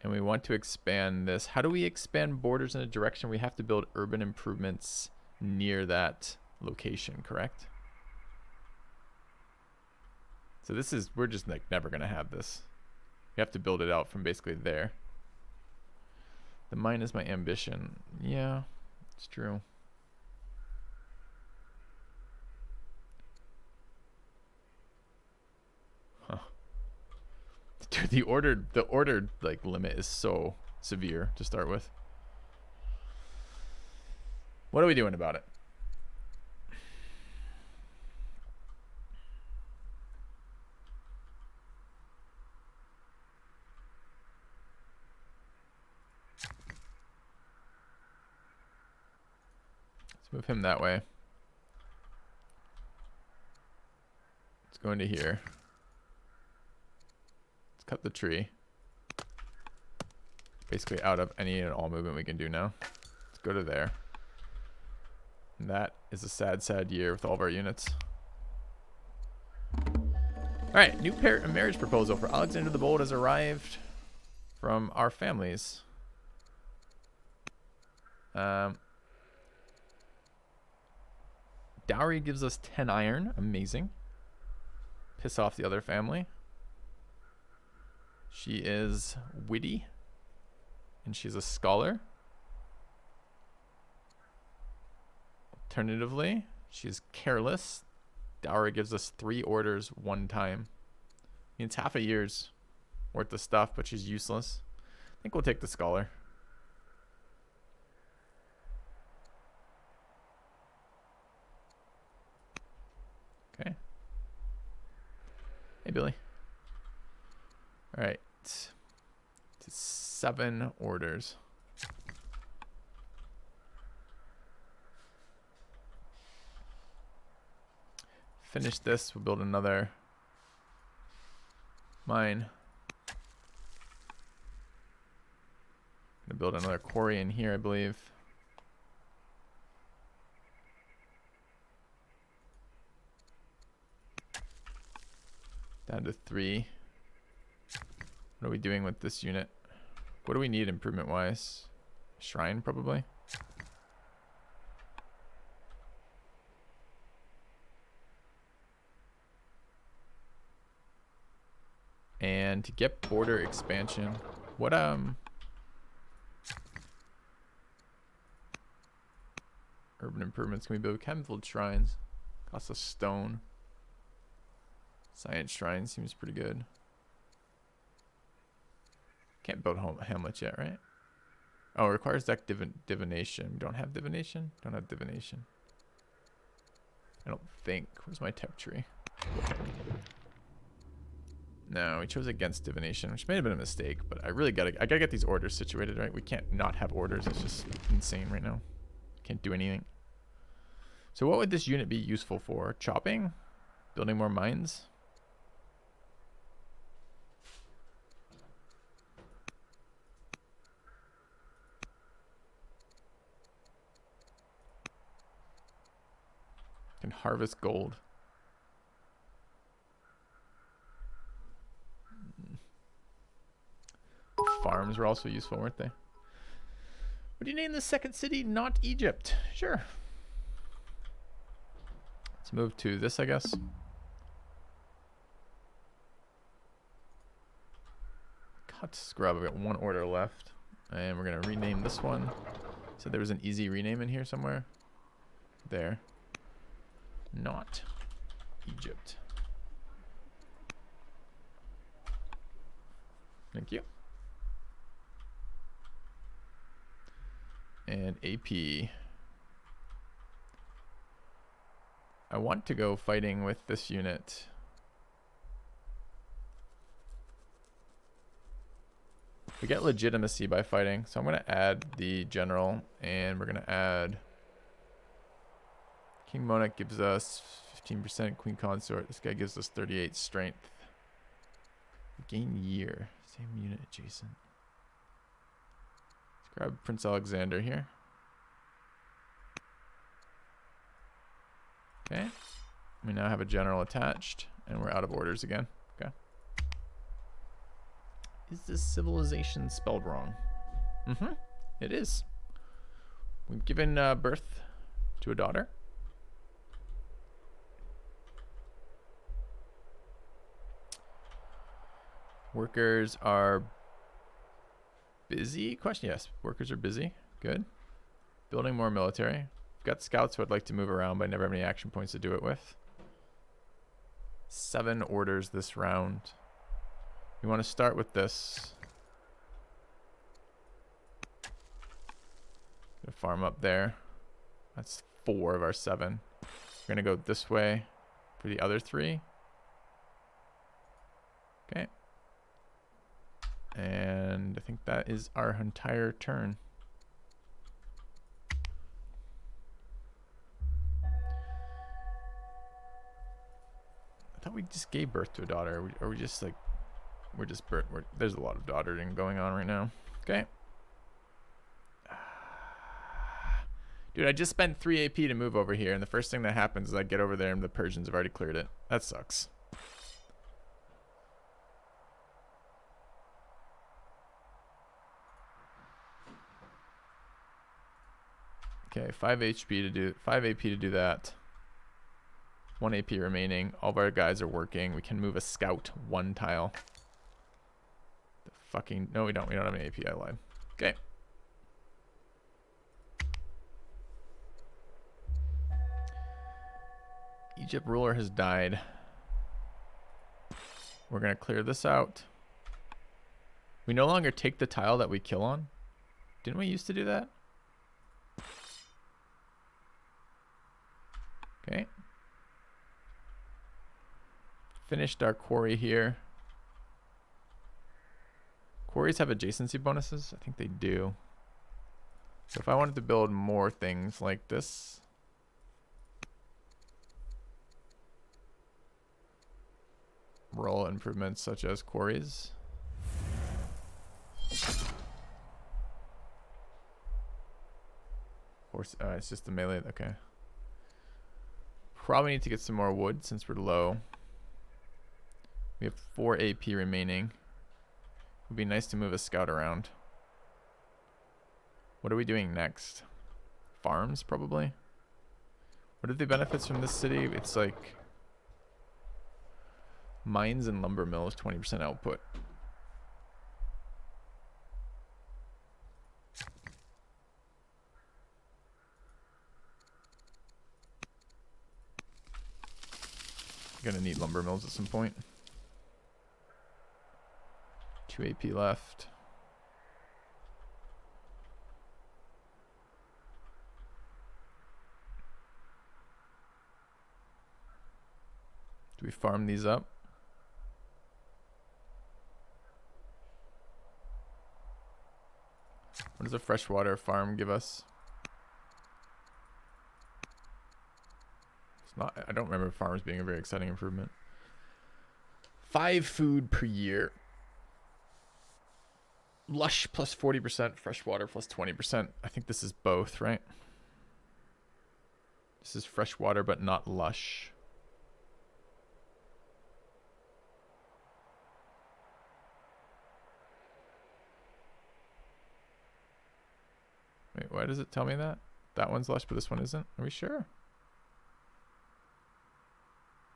And we want to expand this. How do we expand borders in a direction? We have to build urban improvements near that location, correct? So this is, we're just like never gonna have this. We have to build it out from basically there. The mine is my ambition. Yeah, it's true. Huh. Dude, the ordered like limit is so severe to start with. What are we doing about it? Let's move him that way. Let's go into here. Let's cut the tree. Basically out of any and all movement we can do now. Let's go to there. And that is a sad, sad year with all of our units. Alright, new marriage proposal for Alexander the Bold has arrived from our families. Dowry gives us 10 iron. Amazing. Piss off the other family. She is witty. And she's a scholar. Alternatively, she's careless. Dowry gives us 3 orders 1 time. I mean, it's half a year's worth of stuff, but she's useless. I think we'll take the scholar. Okay. Hey, Billy. All right. 7 orders. Finish this, we'll build another mine. Gonna build another quarry in here, I believe. Down to 3. What are we doing with this unit? What do we need improvement wise? Shrine, probably. And to get border expansion, what urban improvements can we build? Chemical shrines. Costs us stone. Science shrine seems pretty good. Can't build hamlet yet, right? Oh, it requires deck divination. We don't have divination? Don't have divination. I don't think. Where's my tech tree? No, we chose against divination, which may have been a mistake, but I gotta get these orders situated, right? We can't not have orders. It's just insane right now. Can't do anything. So what would this unit be useful for? Chopping? Building more mines? Can harvest gold. Farms were also useful, weren't they? What do you name the second city? Not Egypt. Sure. Let's move to this, I guess. Cut scrub. We got 1 order left. And we're going to rename this one. So there was an easy rename in here somewhere. There. Not Egypt. Thank you. And AP. I want to go fighting with this unit. We get legitimacy by fighting, so I'm going to add the general, and we're going to add King Monarch gives us 15%, Queen Consort. This guy gives us 38 strength. Gain year. Same unit adjacent. Let's grab Prince Alexander here. Okay. We now have a general attached, and we're out of orders again. Okay. Is this civilization spelled wrong? Mm-hmm. It is. We've given birth to a daughter. Workers are busy? Question, yes. Workers are busy. Good. Building more military. We've got scouts who I'd like to move around, but I never have any action points to do it with. 7 orders this round. We want to start with this. Gonna farm up there. That's 4 of our 7. We're gonna go this way for the other 3. Okay. And I think that is our entire turn. I thought we just gave birth to a daughter. Are we just like, there's a lot of daughtering going on right now. Okay. Dude, I just spent 3 AP to move over here, and the first thing that happens is I get over there and the Persians have already cleared it. That sucks. Okay, 5 HP to do 5 AP to do that. 1 AP remaining. All of our guys are working. We can move a scout 1 tile. The fucking no, we don't. We don't have an AP. I lied. Okay. Egypt ruler has died. We're gonna clear this out. We no longer take the tile that we kill on. Didn't we used to do that? Okay. Finished our quarry here. Quarries have adjacency bonuses? I think they do. So if I wanted to build more things like this. rural improvements such as quarries. Horse, it's just the melee. Okay. Probably need to get some more wood since we're low. We have 4 AP remaining. It would be nice to move a scout around. What are we doing next? Farms, probably? What are the benefits from this city? It's like mines and lumber mills, 20% output. Gonna need lumber mills at some point. 2 AP left. Do we farm these up? What does a freshwater farm give us? It's not, I don't remember farms being a very exciting improvement. 5 food per year. Lush plus 40%, freshwater plus 20%. I think this is both, right? This is freshwater but not lush. Wait, why does it tell me that? That one's lush, but this one isn't? Are we sure?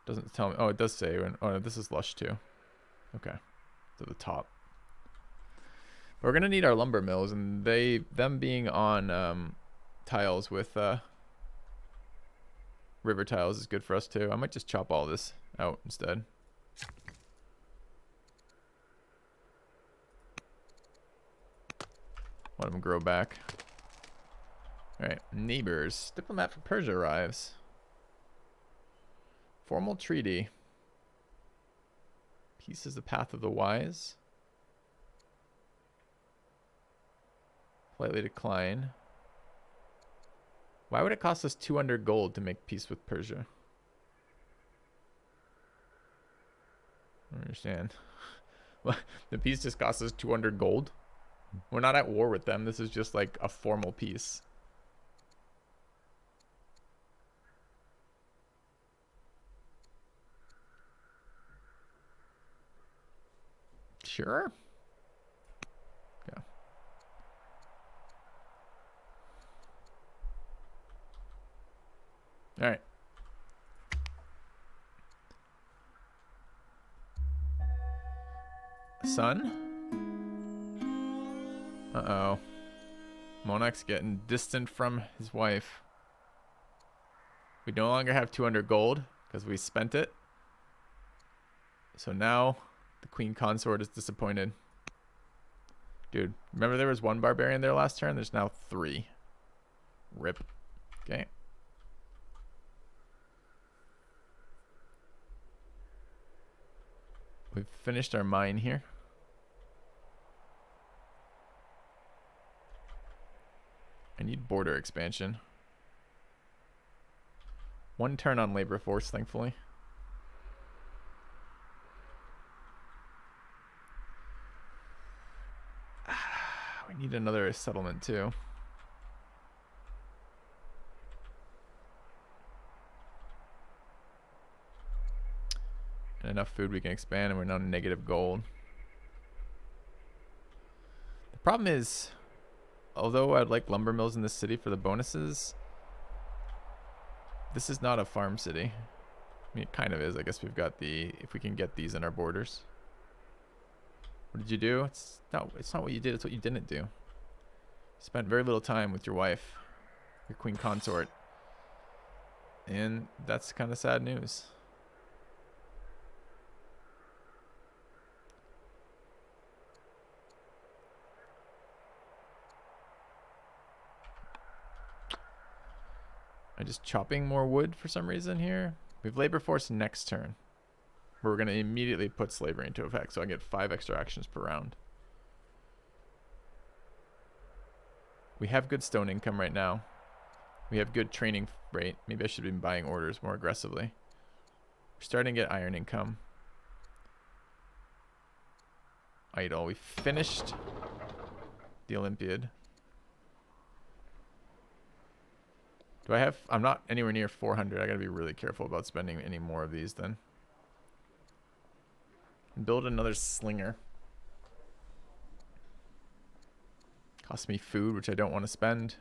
Doesn't tell me. Oh, it does say when. Oh, no, this is lush too. Okay, to the top. But we're gonna need our lumber mills, and them being on tiles with river tiles is good for us too. I might just chop all this out instead. Let them grow back. Alright, neighbors. Diplomat for Persia arrives. Formal treaty. Peace is the path of the wise. Politely decline. Why would it cost us 200 gold to make peace with Persia? I don't understand. The peace just costs us 200 gold? We're not at war with them. This is just like a formal peace. Sure. Yeah. All right. Son? Uh-oh. Monarch's getting distant from his wife. We no longer have 200 gold because we spent it. So now the queen consort is disappointed. Dude, remember there was 1 barbarian there last turn? There's now 3. Rip. Okay. We've finished our mine here. I need border expansion. 1 turn on labor force, thankfully. We need another settlement too. And enough food we can expand, and we're now negative gold. The problem is, although I'd like lumber mills in this city for the bonuses, this is not a farm city. I mean, it kind of is. I guess we've got the, if we can get these in our borders. What did you do? It's not what you did, it's what you didn't do. You spent very little time with your wife, your queen consort. And that's kind of sad news. I'm just chopping more wood for some reason here. We have labor force next turn. We're going to immediately put slavery into effect, so I get 5 extra actions per round. We have good stone income right now. We have good training rate. Maybe I should have been buying orders more aggressively. We're starting to get iron income. idle. We finished the Olympiad. Do I have... I'm not anywhere near 400. I gotta be really careful about spending any more of these then. Build another Slinger. Costs me food, which I don't want to spend.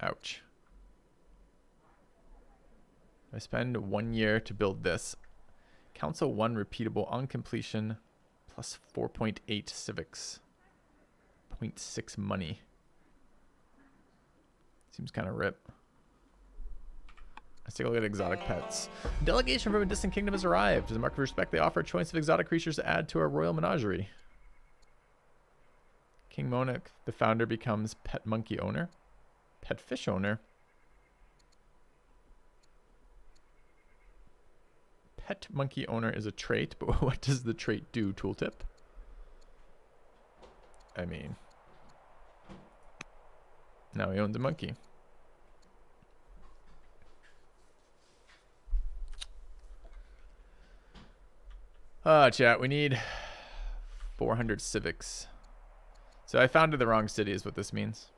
Ouch. I spend 1 year to build this. Council 1 repeatable on completion plus 4.8 civics. 0.6 money. Seems kind of rip. Let's take a look at exotic pets. Delegation from a distant kingdom has arrived. As a mark of respect, they offer a choice of exotic creatures to add to our royal menagerie. King Monarch, the founder, becomes pet monkey owner. Pet fish owner. Pet monkey owner is a trait, but what does the trait do? Tooltip? I mean, now he owns a monkey. Chat, we need 400 civics. So I founded the wrong city is what this means.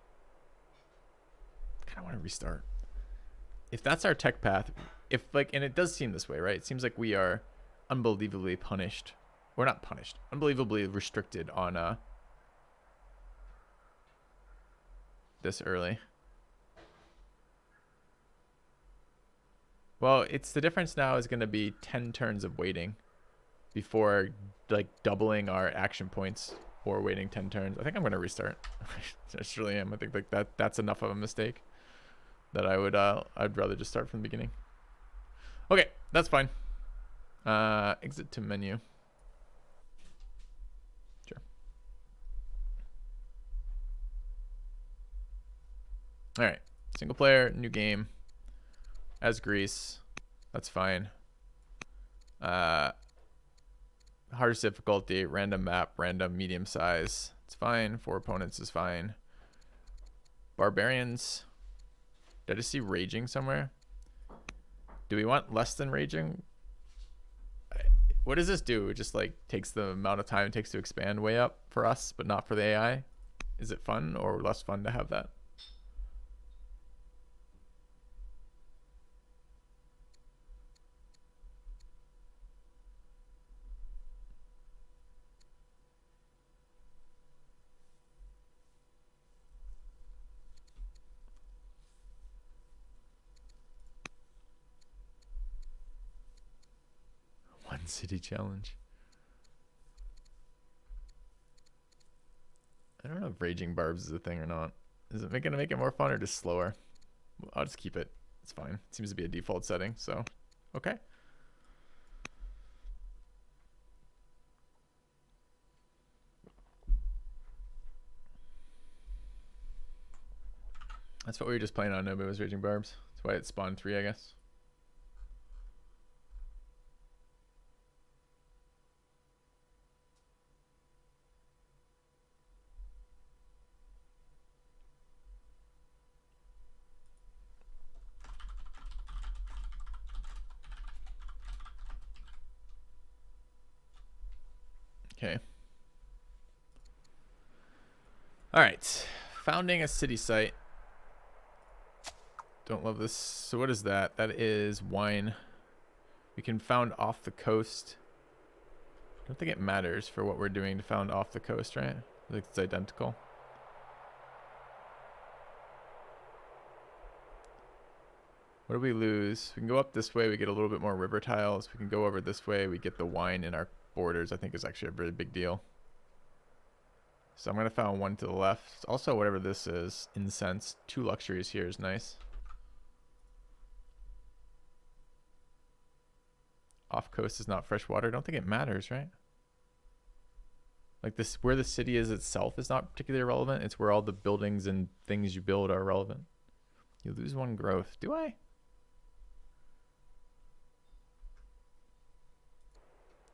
I kind of want to restart. If that's our tech path, if like, and it does seem this way, right? It seems like we are unbelievably punished. We're not punished. Unbelievably restricted on this early. Well, it's the difference now is going to be 10 turns of waiting before like doubling our action points or waiting 10 turns. I think I'm going to restart. I just really am. I think like that's enough of a mistake that I would I'd rather just start from the beginning. Okay, that's fine. Exit to menu. Sure. All right, single player, new game. As Greece, that's fine. Hardest difficulty, random map, random medium size. It's fine. 4 opponents is fine. Barbarians. Did I just see raging somewhere? Do we want less than raging? What does this do? It just like takes the amount of time it takes to expand way up for us, but not for the AI. Is it fun or less fun to have that? City challenge. I don't know if raging barbs is a thing or not. Is it gonna make it more fun or just slower? I'll just keep it. It's fine. It seems to be a default setting, so okay. That's what we were just playing on. Nobody was raging barbs. That's why it spawned 3, I guess. Okay. All right. Founding a city site. Don't love this. So what is that? That is wine. We can found off the coast. I don't think it matters for what we're doing to found off the coast, right? I think it's identical. What do we lose? We can go up this way. We get a little bit more river tiles. We can go over this way. We get the wine in our borders. I think is actually a very big deal. So I'm going to found 1 to the left. Also, whatever this is, incense. 2 luxuries here is nice. Off coast is not fresh water. I don't think it matters, right? Like this, where the city is itself is not particularly relevant. It's where all the buildings and things you build are relevant. You lose 1 growth. Do I?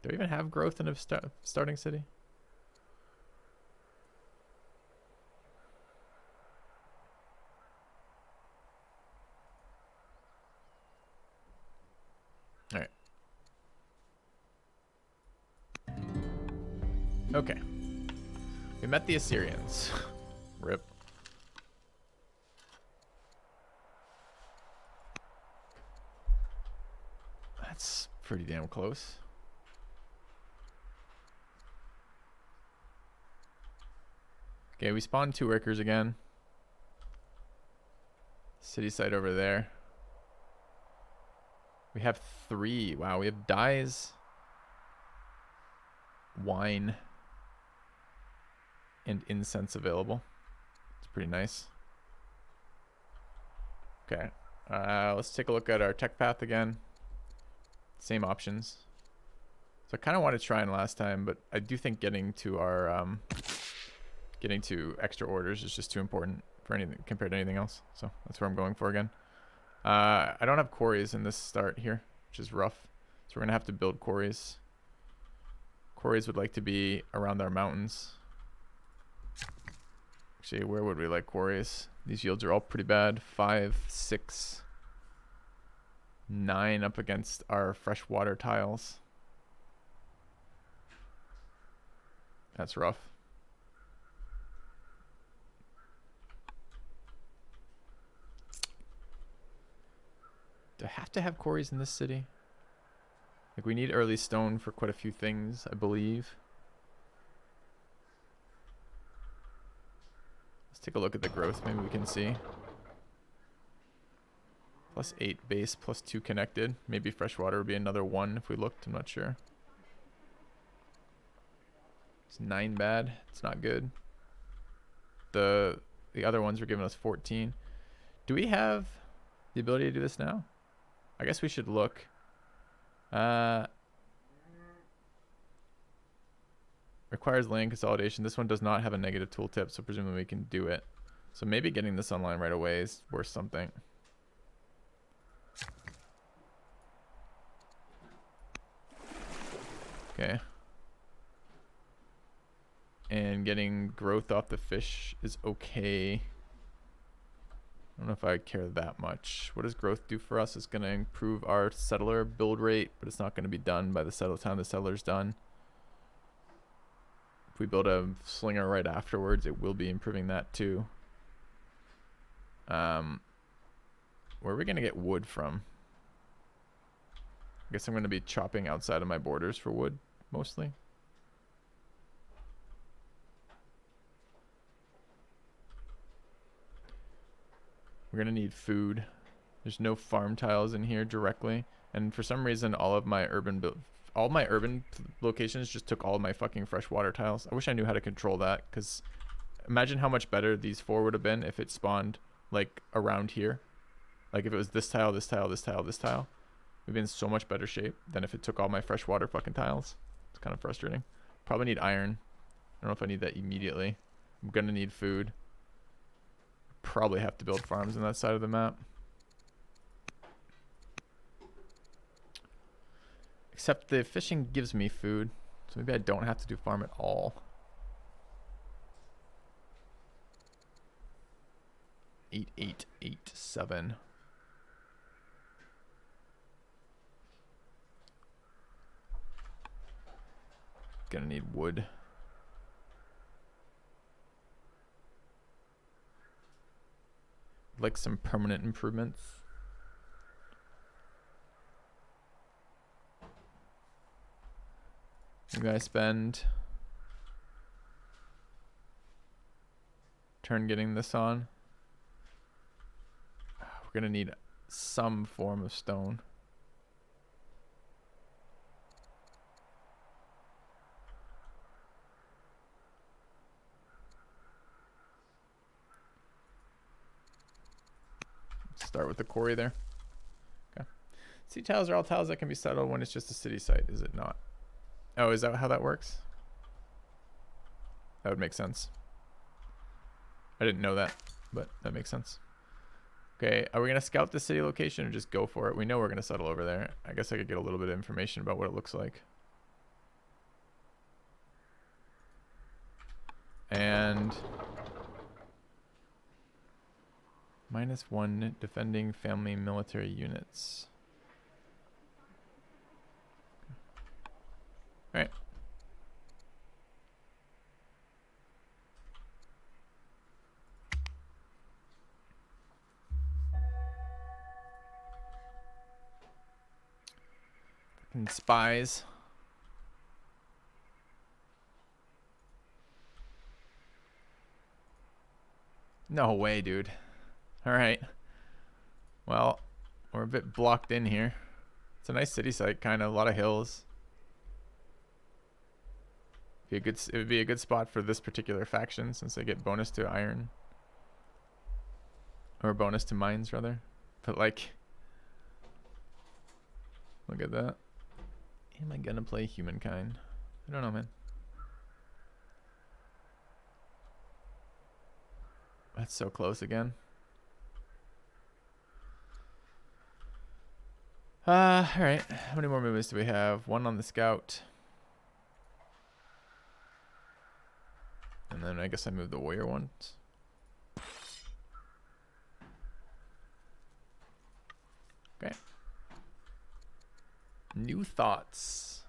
Do I even have growth in a starting city? Okay. We met the Assyrians. Rip. That's pretty damn close. Okay, we spawned 2 workers again. City site over there. We have 3. Wow, we have dyes, wine, and incense available. It's pretty nice. Okay, let's take a look at our tech path again. Same options. So I kind of wanted to try in last time, but I do think getting to our getting to extra orders is just too important for anything compared to anything else. So that's where I'm going for again. I don't have quarries in this start here, which is rough. So we're gonna have to build quarries. Quarries would like to be around our mountains. Actually, where would we like quarries? These yields are all pretty bad. 5, 6, 9 up against our freshwater tiles. That's rough. Do I have to have quarries in this city? Like, we need early stone for quite a few things, I believe. Let's take a look at the growth. Maybe we can see. +8 base, +2 connected. Maybe freshwater would be another 1 if we looked. I'm not sure. It's 9 bad. It's not good. The other ones were giving us 14. Do we have the ability to do this now? I guess we should look. Requires land consolidation. This one does not have a negative tooltip, so presumably we can do it. So maybe getting this online right away is worth something. Okay. And getting growth off the fish is okay. I don't know if I care that much. What does growth do for us? It's going to improve our settler build rate, but it's not going to be done by the time the settler's done. If we build a slinger right afterwards, it will be improving that too. Where are we going to get wood from? I guess I'm going to be chopping outside of my borders for wood, mostly. We're going to need food. There's no farm tiles in here directly. And for some reason, all my urban locations just took all of my fucking freshwater tiles. I wish I knew how to control that, because imagine how much better these 4 would have been if it spawned like around here. Like if it was this tile, this tile, this tile, this tile. We'd be in so much better shape than if it took all my freshwater fucking tiles. It's kind of frustrating. Probably need iron. I don't know if I need that immediately. I'm going to need food. Probably have to build farms on that side of the map. Except the fishing gives me food, so maybe I don't have to do farm at all. 8, 8, 8, 7. Gonna need wood. Like some permanent improvements. Maybe I spend turn getting this on. We're gonna need some form of stone. Start with the quarry there. Okay. Sea tiles are all tiles that can be settled when it's just a city site, is it not? Oh, is that how that works? That would make sense. I didn't know that, but that makes sense. Okay, are we going to scout the city location or just go for it? We know we're going to settle over there. I guess I could get a little bit of information about what it looks like. And -1 defending family military units. All right. Fucking spies. No way, dude. Alright. Well, we're a bit blocked in here. It's a nice city site, kind of. A lot of hills. It would be a good spot for this particular faction since they get bonus to iron. Or bonus to mines, rather. But, like... Look at that. Am I gonna play humankind? I don't know, man. That's so close again. Alright. How many more movements do we have? One on the scout. And then I guess I moved the warrior ones. Okay. New thoughts.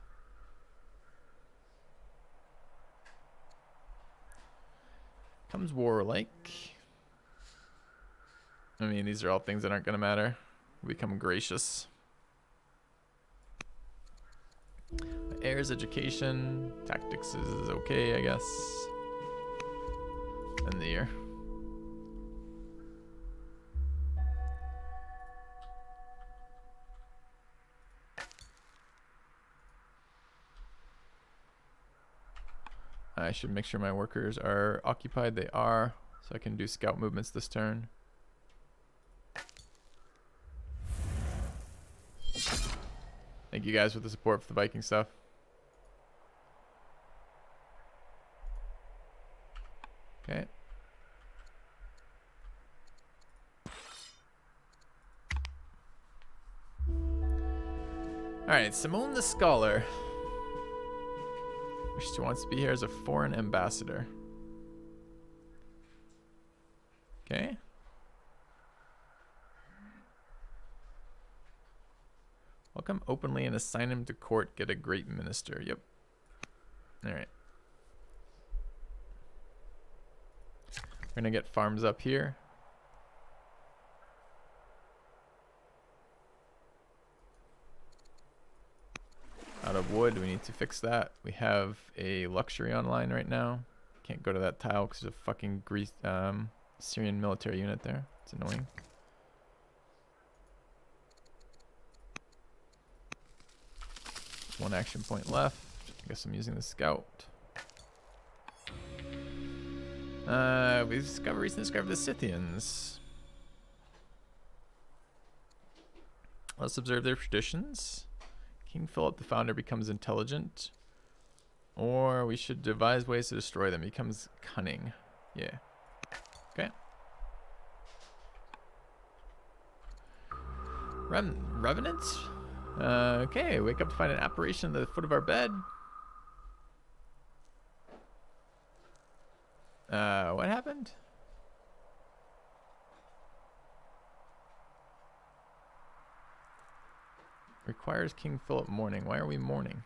Comes warlike. I mean, these are all things that aren't going to matter. Become gracious. Heirs education. Tactics is okay, I guess. End the year. I should make sure my workers are occupied. They are. So I can do scout movements this turn. Thank you guys for the support for the Viking stuff. Okay. Alright, Simone the Scholar. She wants to be here as a foreign ambassador. Okay. Welcome openly and assign him to court. Get a great minister. Yep. Alright. We're gonna get farms up here. Out of wood, we need to fix that. We have a luxury online right now. Can't go to that tile because there's a fucking Syrian military unit there. It's annoying. One action point left. I guess I'm using the scout. We recently discovered the Scythians. Let's observe their traditions. King Philip the founder becomes intelligent. Or we should devise ways to destroy them. He becomes cunning. Yeah. Okay. Revenant? Okay, wake up to find an apparition at the foot of our bed. What happened? Requires King Philip mourning. Why are we mourning?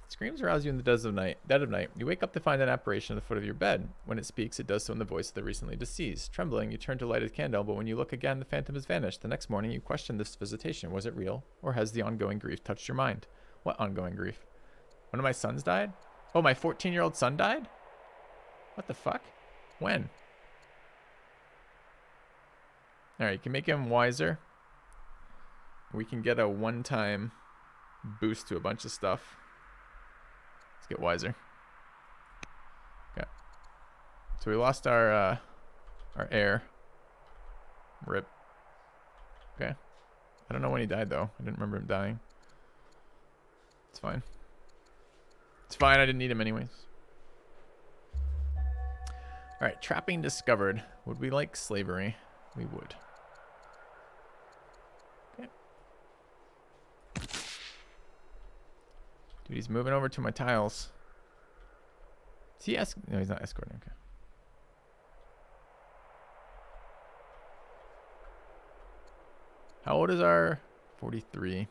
Screams arouse you in the dead of night. You wake up to find an apparition at the foot of your bed. When it speaks, it does so in the voice of the recently deceased. Trembling, you turn to light a candle, but when you look again, the phantom has vanished. The next morning, you question this visitation. Was it real? Or has the ongoing grief touched your mind? What ongoing grief? One of my sons died? Oh, my 14-year-old son died? What the fuck? When? Alright, you can make him wiser. We can get a one-time boost to a bunch of stuff. Let's get wiser. Okay. So we lost our heir. Rip. Okay. I don't know when he died, though. I didn't remember him dying. It's fine. It's fine, I didn't need him anyways. Alright, trapping discovered. Would we like slavery? We would. Okay. Dude, he's moving over to my tiles. Is he no, he's not escorting. Okay. How old is our 43?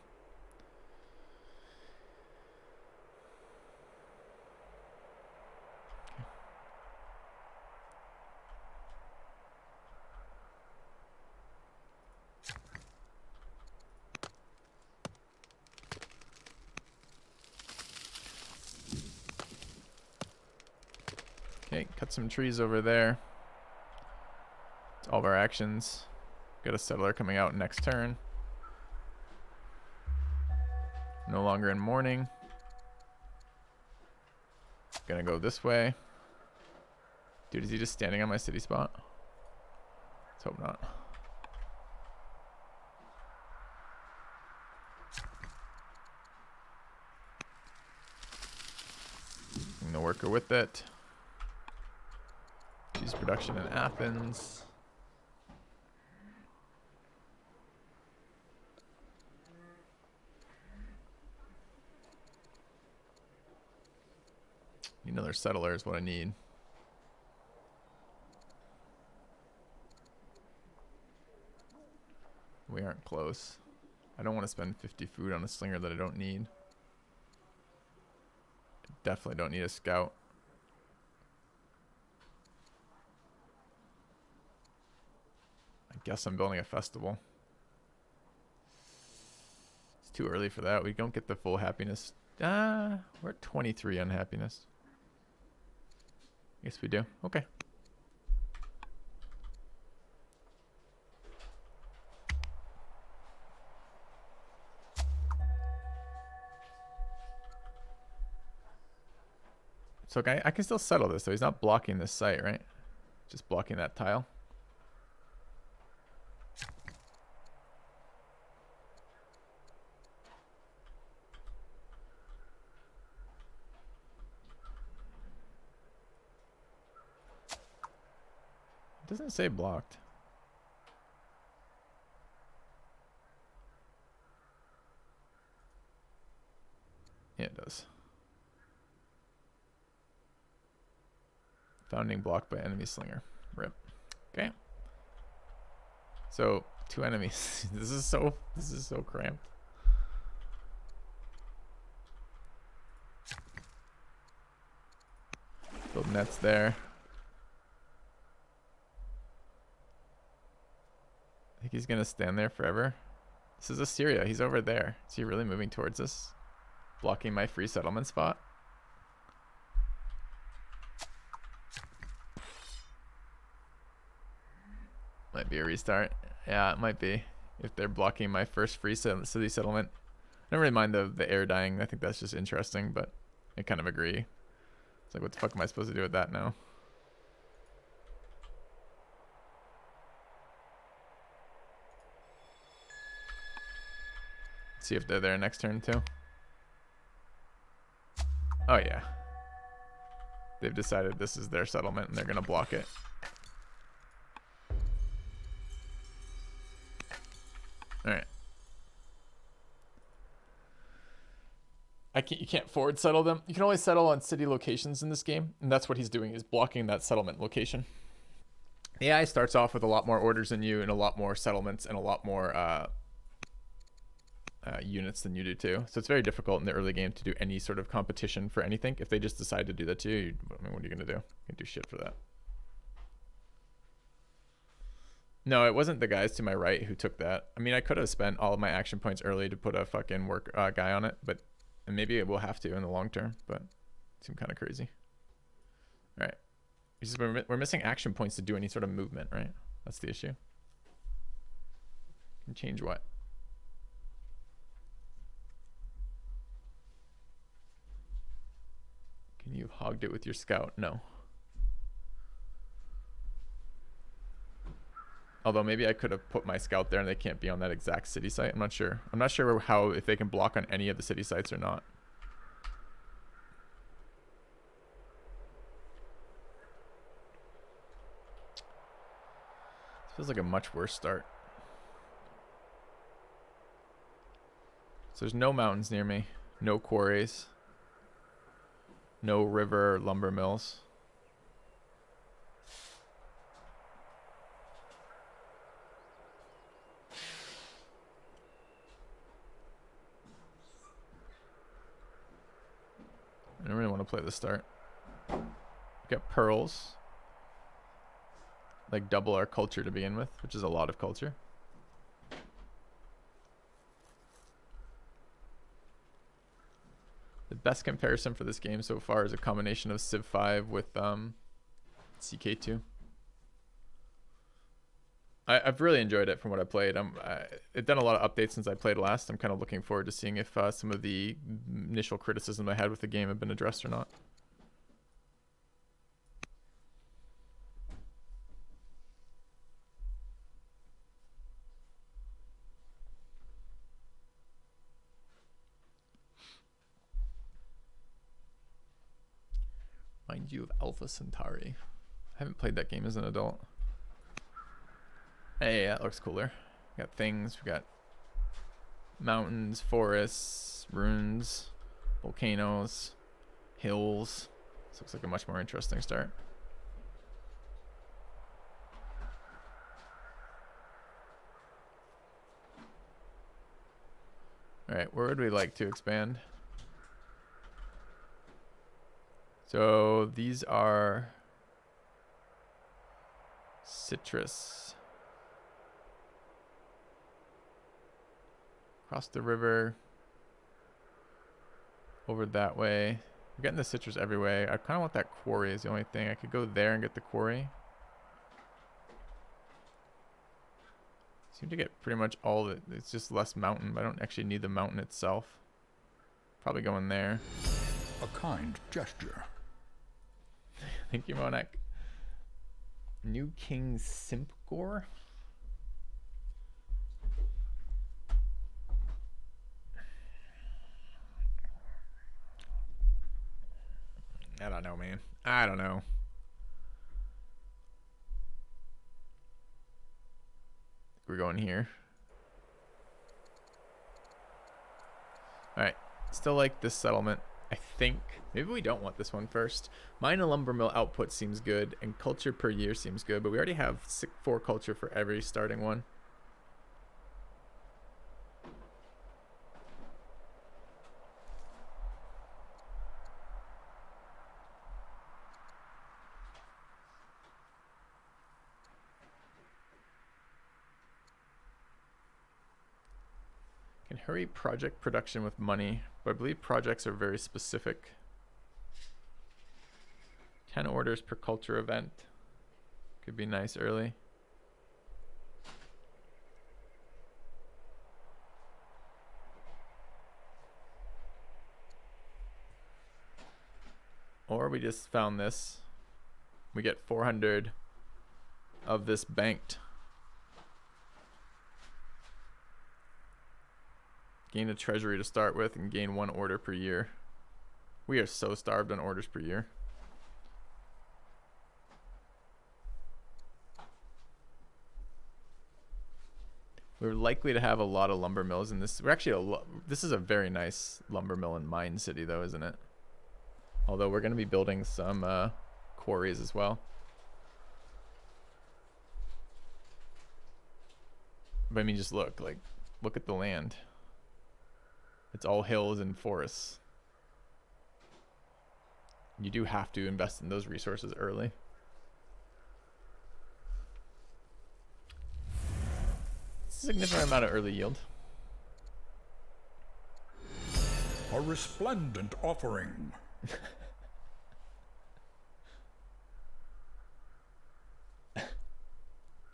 Okay, cut some trees over there. It's all of our actions. Got a settler coming out next turn. No longer in mourning. Gonna go this way. Dude, is he just standing on my city spot? Let's hope not. Bring the worker with it. Cheese production in Athens. Another settler is what I need. We aren't close. I don't want to spend 50 food on a slinger that I don't need. I definitely don't need a scout. I guess I'm building a festival. It's too early for that. We don't get the full happiness. We're at 23 unhappiness. Yes, we do. Okay. So I can still settle this, though. He's not blocking this site, right? Just blocking that tile. It doesn't say blocked. Yeah, it does. Founding blocked by enemy slinger. Rip. Okay. So 2 enemies. This is so cramped. Build nets there. I think he's gonna stand there forever. This is Assyria. He's over there. Is he really moving towards us? Blocking my free settlement spot? Might be a restart. Yeah, it might be. If they're blocking my first free city settlement. I don't really mind the air dying. I think that's just interesting, but I kind of agree. It's like, what the fuck am I supposed to do with that now? See if they're there next turn too. Oh yeah. They've decided this is their settlement and they're gonna block it. Alright. You can't forward settle them. You can only settle on city locations in this game, and that's what he's doing, is blocking that settlement location. The AI starts off with a lot more orders than you and a lot more settlements and a lot more units than you do too. So it's very difficult in the early game to do any sort of competition for anything. If they just decide to do that to you, I mean, what are you going to do? You can do shit for that. No, it wasn't the guys to my right who took that. I mean, I could have spent all of my action points early to put a fucking work guy on it, but and maybe it will have to in the long term, but it seemed kind of crazy. All right. We're missing action points to do any sort of movement, right? That's the issue. Can change what? Can you have hogged it with your scout? No. Although maybe I could have put my scout there and they can't be on that exact city site. I'm not sure. I'm not sure how, if they can block on any of the city sites or not. This feels like a much worse start. So there's no mountains near me. No quarries. No river or lumber mills. I don't really want to play the start. We got pearls. Like double our culture to begin with, which is a lot of culture. The best comparison for this game so far is a combination of Civ 5 with CK2. I've really enjoyed it from what I played. It's done a lot of updates since I played last. I'm kind of looking forward to seeing if some of the initial criticism I had with the game have been addressed or not. Mind you of Alpha Centauri. I haven't played that game as an adult. Hey, that looks cooler. We got things, we got mountains, forests, ruins, volcanoes, hills. This looks like a much more interesting start. Alright, where would we like to expand? So these are citrus. Across the river. Over that way. We're getting the citrus everywhere. I kind of want that quarry is the only thing. I could go there and get the quarry. Seem to get pretty much all of it. It's just less mountain, but I don't actually need the mountain itself. Probably going there. A kind gesture. Thank you, Monak. New King Simpgor. I don't know, man. I don't know. We're going here. Alright. Still like this settlement. I think. Maybe we don't want this one first. Mine and lumber mill output seems good. And culture per year seems good. But we already have 4 culture for every starting one. Can hurry project production with money, but I believe projects are very specific. 10 orders per culture event. Could be nice early. Or we just found this. We get 400 of this banked. Gain a treasury to start with and gain 1 order per year. We are so starved on orders per year. We're likely to have a lot of lumber mills in this. We're actually this is a very nice lumber mill and mine city though, isn't it? Although we're going to be building some quarries as well. But I mean, just look at the land. It's all hills and forests. You do have to invest in those resources early. It's a significant amount of early yield. A resplendent offering.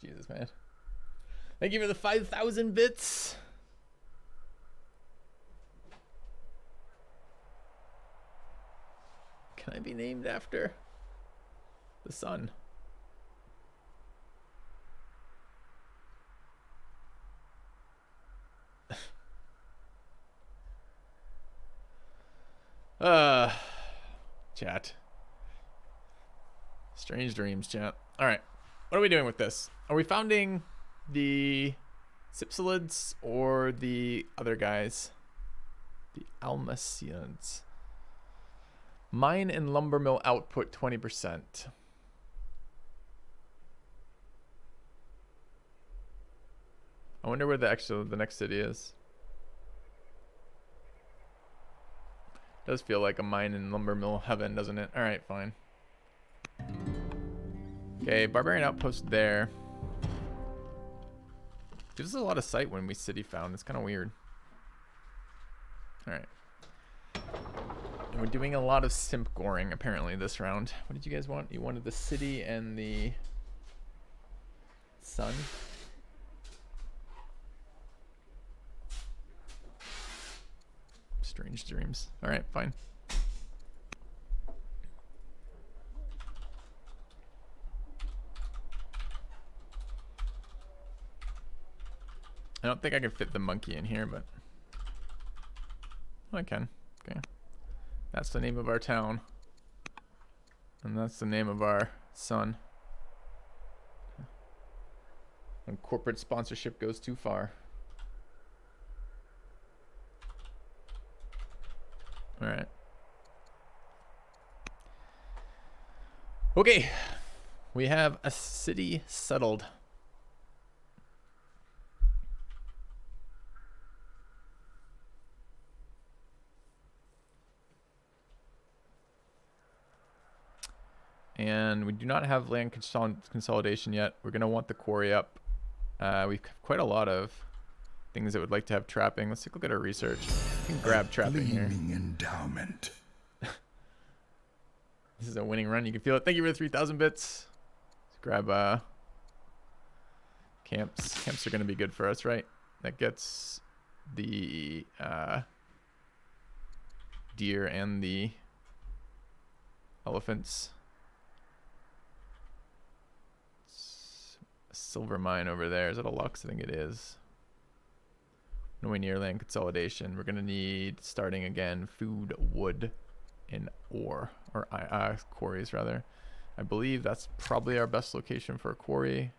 Jesus, man. Thank you for the 5,000 bits. Can I be named after the sun? Chat. Strange dreams, chat. All right. What are we doing with this? Are we founding the Cypselids or the other guys? The Almacians. Mine and lumber mill output 20%. I wonder where the next city is. Does feel like a mine and lumber mill heaven, doesn't it? All right, fine. Okay, barbarian outpost there. Gives us a lot of sight when we city found. It's kind of weird. All right. And we're doing a lot of simp goring apparently this round. What did you guys want? You wanted the city and the sun? Strange dreams. Alright, fine. I don't think I can fit the monkey in here, but I can. Okay. That's the name of our town. And that's the name of our son. When corporate sponsorship goes too far. Alright. Okay. We have a city settled. And we do not have land consolidation yet. We're going to want the quarry up. We have quite a lot of things that would like to have trapping. Let's take a look at our research. We can grab trapping here. Endowment. This is a winning run. You can feel it. Thank you for the 3,000 bits. Let's grab camps. Camps are going to be good for us, right? That gets the deer and the elephants. Silver mine over there. Is that a Lux? I think it is. Nowhere near land consolidation. We're gonna need, starting again, food, wood, and ore, or quarries rather. I believe that's probably our best location for a quarry.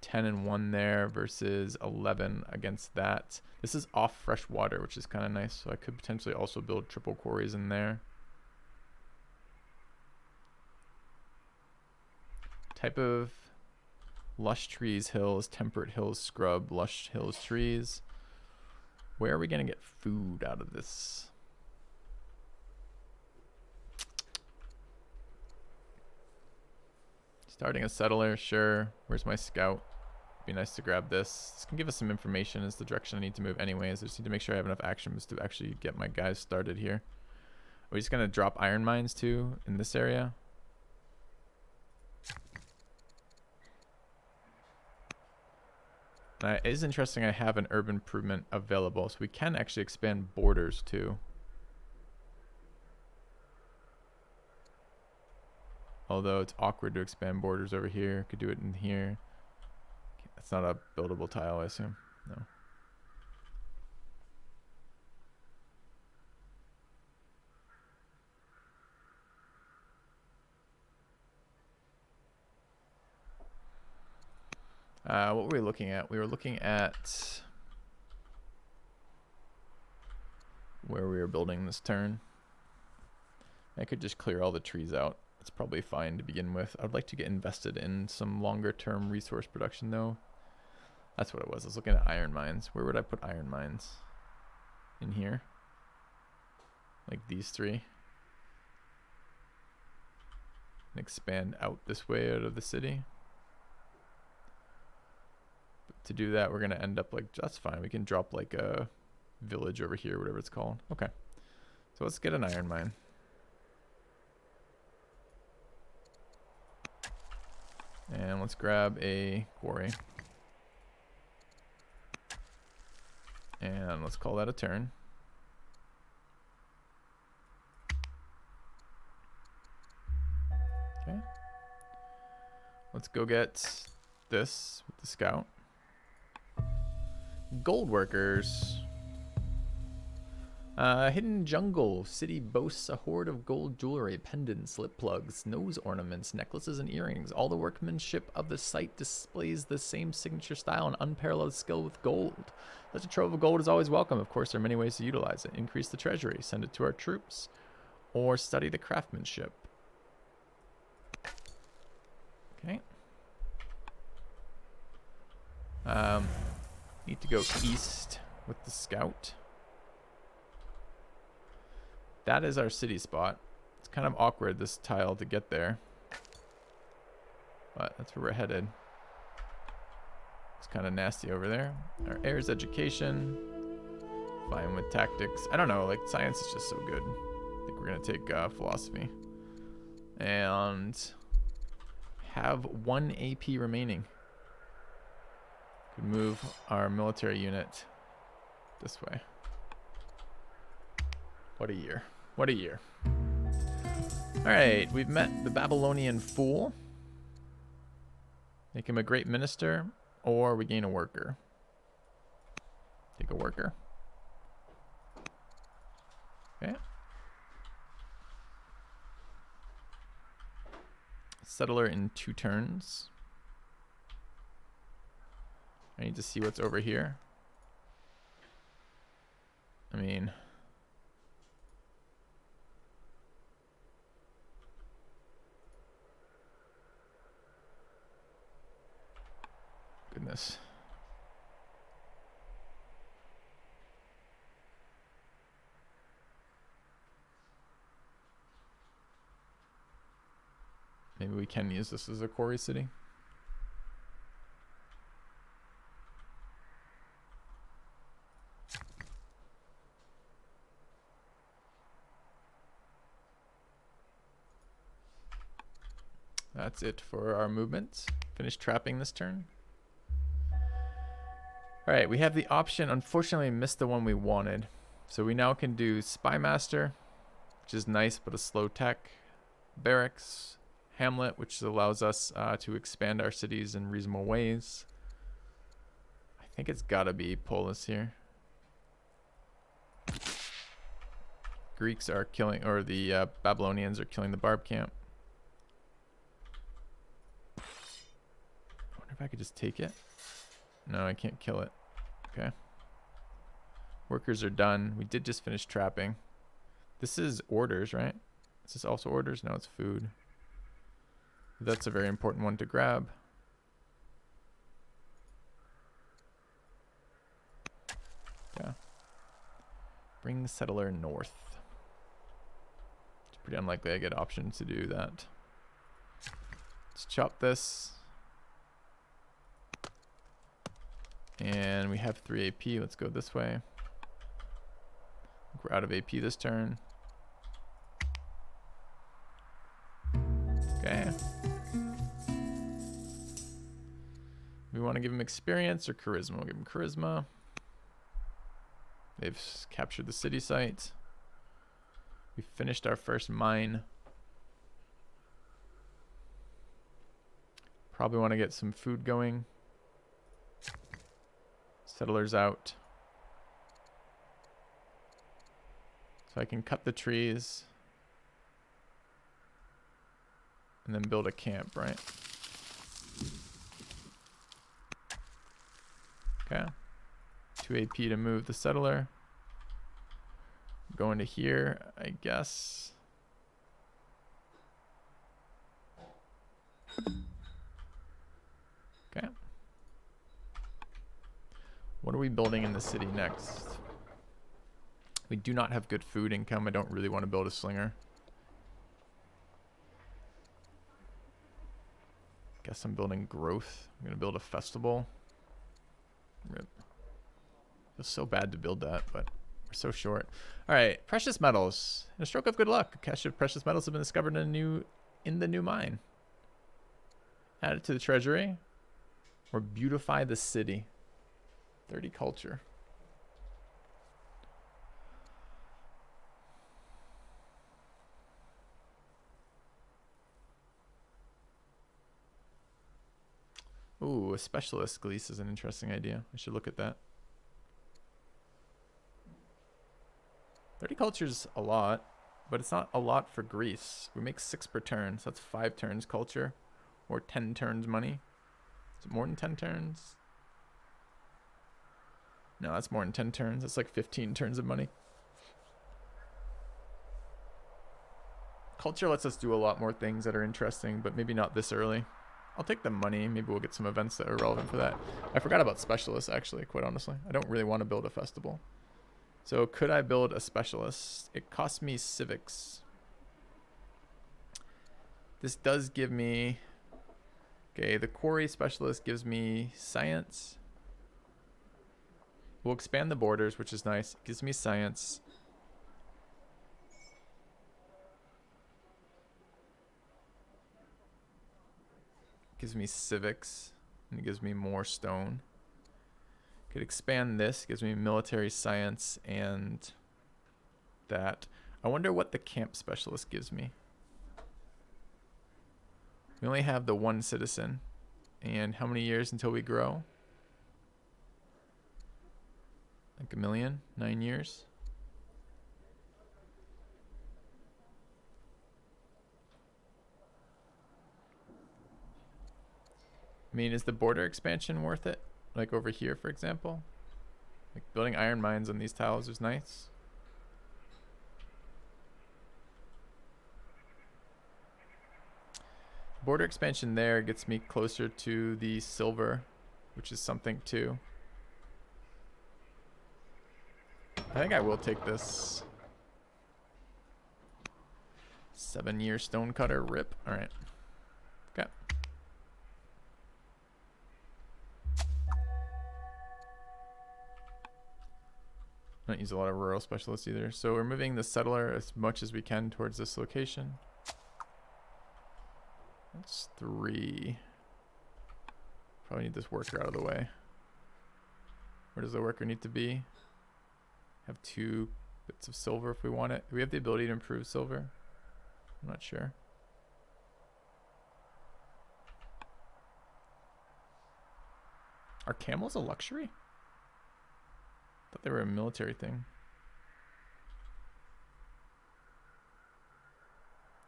10 and 1 there versus 11 against that. This is off fresh water, which is kind of nice. So I could potentially also build triple quarries in there. Type of lush trees, hills, temperate hills, scrub, lush hills, trees. Where are we going to get food out of this? Starting a settler, sure. Where's my scout? Be nice to grab this. This can give us some information as the direction I need to move anyways. I just need to make sure I have enough actions to actually get my guys started here. Are we just going to drop iron mines too in this area? It is interesting I have an urban improvement available, so we can actually expand borders too. Although it's awkward to expand borders over here. Could do it in here. That's not a buildable tile, I assume. No. What were we looking at? We were looking at where we were building this turn. I could just clear all the trees out. It's probably fine to begin with. I'd like to get invested in some longer term resource production though. That's what it was. I was looking at iron mines. Where would I put iron mines? In here? Like these three? And expand out this way out of the city. To do that, we're going to end up like, that's fine. We can drop like a village over here, whatever it's called. Okay. So let's get an iron mine. And let's grab a quarry. And let's call that a turn. Okay. Let's go get this with the scout. Gold workers. Hidden jungle. City boasts a hoard of gold jewelry, pendants, slip plugs, nose ornaments, necklaces, and earrings. All the workmanship of the site displays the same signature style and unparalleled skill with gold. Such a trove of gold is always welcome. Of course, there are many ways to utilize it. Increase the treasury, send it to our troops, or study the craftsmanship. Okay. Need to go east with the scout. That is our city spot. It's kind of awkward, this tile, to get there. But that's where we're headed. It's kind of nasty over there. Our heir's education. Fine with tactics. I don't know, like, science is just so good. I think we're gonna take philosophy and have 1 AP remaining. Could move our military unit this way. What a year. What a year. Alright, we've met the Babylonian fool. Make him a great minister, or we gain a worker. Take a worker. Okay. Settler in 2 turns. I need to see what's over here. I mean, goodness. Maybe we can use this as a quarry city. That's it for our movements. Finish trapping this turn. Alright, we have the option. Unfortunately, we missed the one we wanted. So we now can do Spy Master, which is nice, but a slow tech. Barracks, Hamlet, which allows us to expand our cities in reasonable ways. I think it's gotta be Polis here. Greeks are killing, or the Babylonians are killing the Barb camp. I wonder if I could just take it. No, I can't kill it. Okay. Workers are done. We did just finish trapping. This is orders, right? Is this also orders? No, it's food. That's a very important one to grab. Yeah. Bring the settler north. It's pretty unlikely I get options to do that. Let's chop this. And we have 3 AP. Let's go this way. We're out of AP this turn. Okay. We want to give him experience or charisma. We'll give him charisma. They've captured the city site. We finished our first mine. Probably want to get some food going. Settlers out. So I can cut the trees and then build a camp, right? Okay. 2 AP to move the settler. Going to here, I guess. Okay. What are we building in the city next? We do not have good food income. I don't really want to build a slinger. Guess I'm building growth. I'm going to build a festival. Rip. Feels so bad to build that, but we're so short. All right, precious metals. In a stroke of good luck, a cache of precious metals have been discovered in the new mine. Add it to the treasury, or beautify the city. 30 culture. Ooh, a specialist Greece is an interesting idea. I should look at that. 30 culture is a lot, but it's not a lot for Greece. We make 6 per turn, so that's 5 turns culture, or 10 turns money. Is it more than 10 turns? No, that's more than 10 turns. That's like 15 turns of money. Culture lets us do a lot more things that are interesting, but maybe not this early. I'll take the money. Maybe we'll get some events that are relevant for that. I forgot about specialists, actually, quite honestly. I don't really want to build a festival. So could I build a specialist? It costs me civics. This does give me... Okay, the quarry specialist gives me science. We'll expand the borders, which is nice. Gives me science. Gives me civics, and it gives me more stone. Could expand this, gives me military science and that. I wonder what the camp specialist gives me. We only have the one citizen. And how many years until we grow? Like 1 million? 9 years? I mean, is the border expansion worth it? Like over here, for example? Like building iron mines on these tiles is nice. Border expansion there gets me closer to the silver, which is something too. I think I will take this. 7-year stonecutter rip. All right. Okay. I don't use a lot of rural specialists either. So we're moving the settler as much as we can towards this location. That's 3. Probably need this worker out of the way. Where does the worker need to be? Have 2 bits of silver if we want it. Do we have the ability to improve silver? I'm not sure. Are camels a luxury? I thought they were a military thing.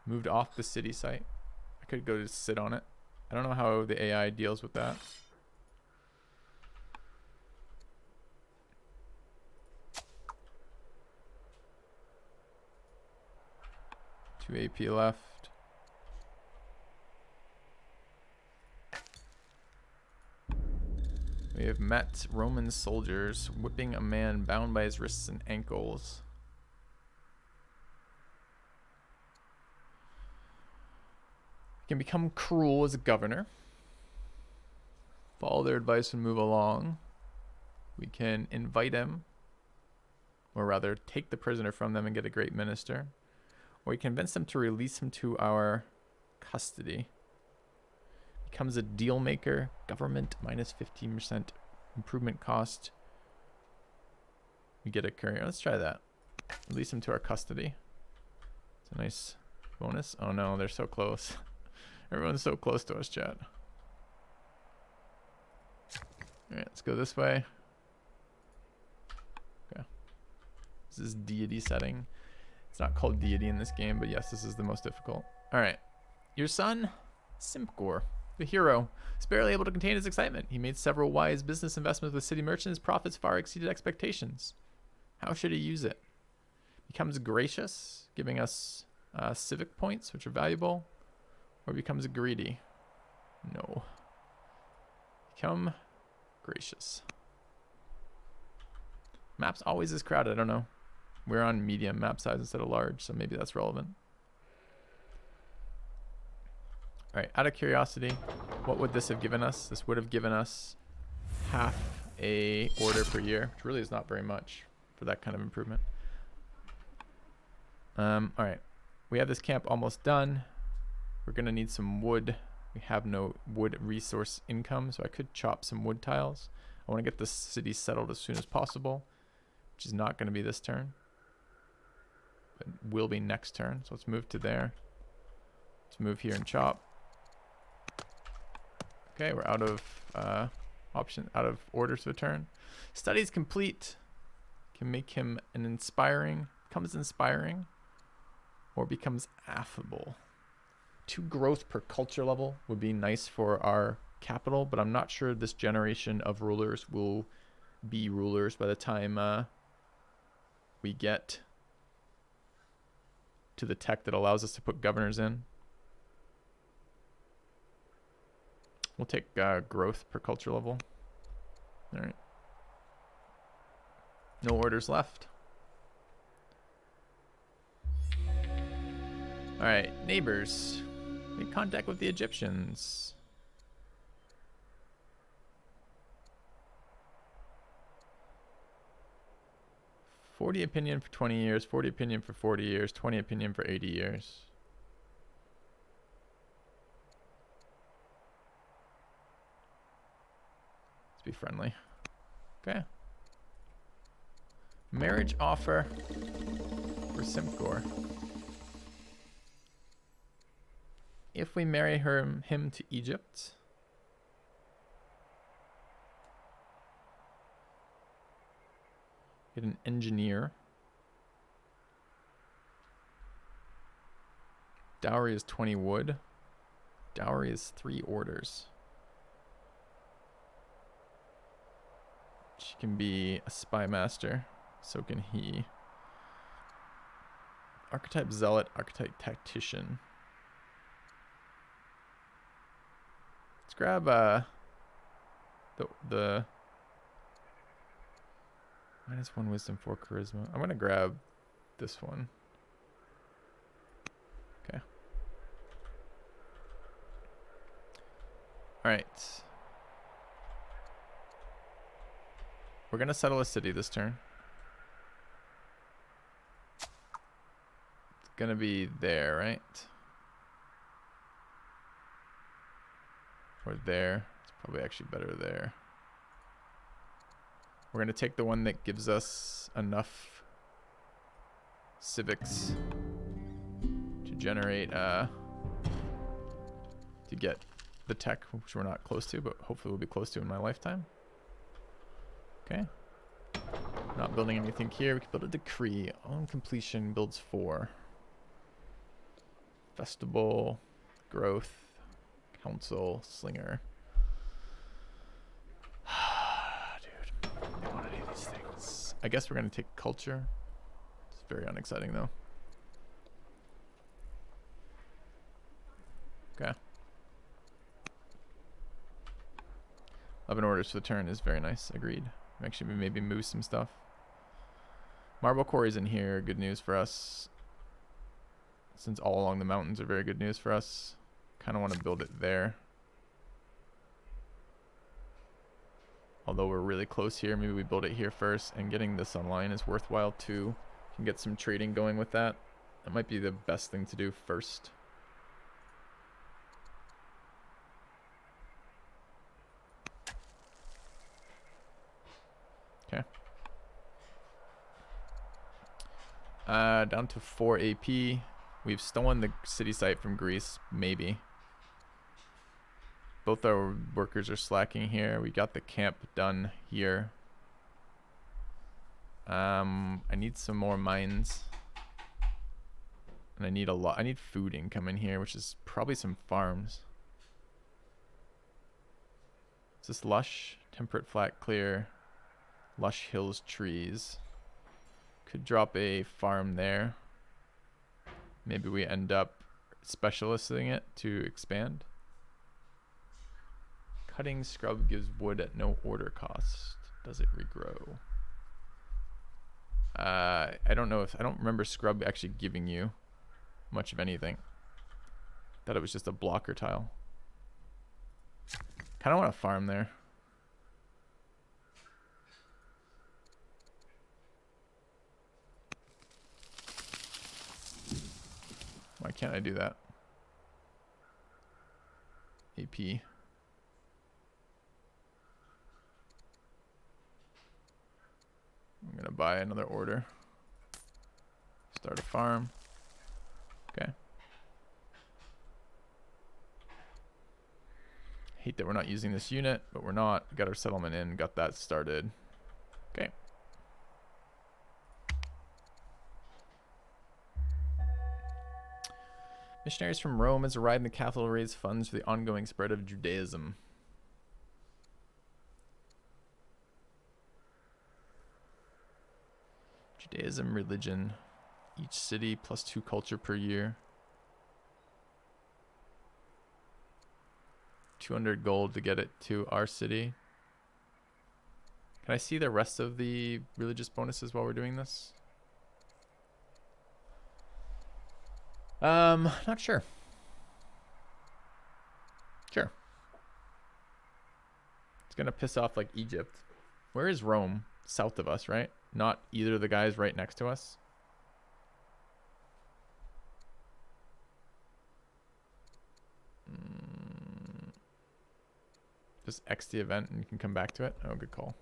Moved off the city site. I could go to sit on it. I don't know how the AI deals with that. Two AP left. We have met Roman soldiers whipping a man bound by his wrists and ankles. He can become cruel as a governor. Follow their advice and move along. We can invite him, or rather take the prisoner from them and get a great minister. Or we convince them to release him to our custody. Becomes a deal maker. Government minus 15% improvement cost. We get a courier. Let's try that. Release him to our custody. It's a nice bonus. Oh no, they're so close. Everyone's so close to us, chat. Alright, let's go this way. Okay. This is deity setting. It's not called deity in this game, but yes, this is the most difficult. Alright. Your son, Simpkor, the hero, is barely able to contain his excitement. He made several wise business investments with city merchants. Profits far exceeded expectations. How should he use it? Becomes gracious, giving us civic points, which are valuable. Or becomes greedy? No. Become gracious. Maps always is crowded. I don't know. We're on medium map size instead of large, so maybe that's relevant. All right, out of curiosity, what would this have given us? This would have given us half a order per year, which really is not very much for that kind of improvement. All right, we have this camp almost done. We're gonna need some wood. We have no wood resource income, so I could chop some wood tiles. I want to get this city settled as soon as possible, which is not going to be this turn, but will be next turn. So let's move to there. Let's move here and chop. Okay, we're out of out of orders for the turn. Studies complete. Can make him an inspiring, becomes inspiring, or becomes affable. 2 growth per culture level would be nice for our capital, but I'm not sure this generation of rulers will be rulers by the time we get to the tech that allows us to put governors in. We'll take growth per culture level. All right. No orders left. All right, neighbors. Make contact with the Egyptians. $40 opinion for 20 years, 40 opinion for 40 years, 20 opinion for 80 years. be friendly. Okay. Marriage offer for Simcor. If we marry him to Egypt, get an engineer. Dowry is 20 wood. Dowry is 3 orders. She can be a spy master. So can he. Archetype zealot, archetype tactician. Let's grab the -1 wisdom, 4 charisma. I'm gonna grab this one. Okay. All right. We're gonna settle a city this turn. It's gonna be there, right? Or there. It's probably actually better there. We're gonna take the one that gives us enough civics to generate to get the tech, which we're not close to, but hopefully we'll be close to in my lifetime. Okay. Not building anything here. We can build a decree. On completion, builds 4. Festival, growth, council, slinger. Dude, I don't want to do these things. I guess we're going to take culture. It's very unexciting, though. Okay. 11 orders for the turn is very nice. Agreed. Actually, maybe move some stuff. Marble quarries in here. Good news for us. Since all along the mountains are very good news for us. Kind of want to build it there. Although we're really close here, maybe we build it here first. And getting this online is worthwhile too. Can get some trading going with that. That might be the best thing to do first. Okay. Down to 4 AP. We've stolen the city site from Greece, maybe. Both our workers are slacking here. We got the camp done here. I need some more mines. And I need a lot. I need food income in here, which is probably some farms. Is this lush? Temperate, flat, clear. Lush hills, trees. Could drop a farm there. Maybe we end up specialisting it to expand. Cutting scrub gives wood at no order cost. Does it regrow? I don't know if I don't remember scrub actually giving you much of anything. Thought it was just a blocker tile. Kind of want to farm there. Why can't I do that? AP. I'm gonna buy another order. Start a farm. Okay. Hate that we're not using this unit, but we're not. Got our settlement in, got that started. Okay. Missionaries from Rome has arrived in the capital to raise funds for the ongoing spread of Judaism. Judaism, religion, each city plus 2 culture per year. 200 gold to get it to our city. Can I see the rest of the religious bonuses while we're doing this? Not sure. Sure. It's gonna piss off like Egypt. Where is Rome? South of us, right? Not either of the guys right next to us. Just X the event and you can come back to it. Oh, good call.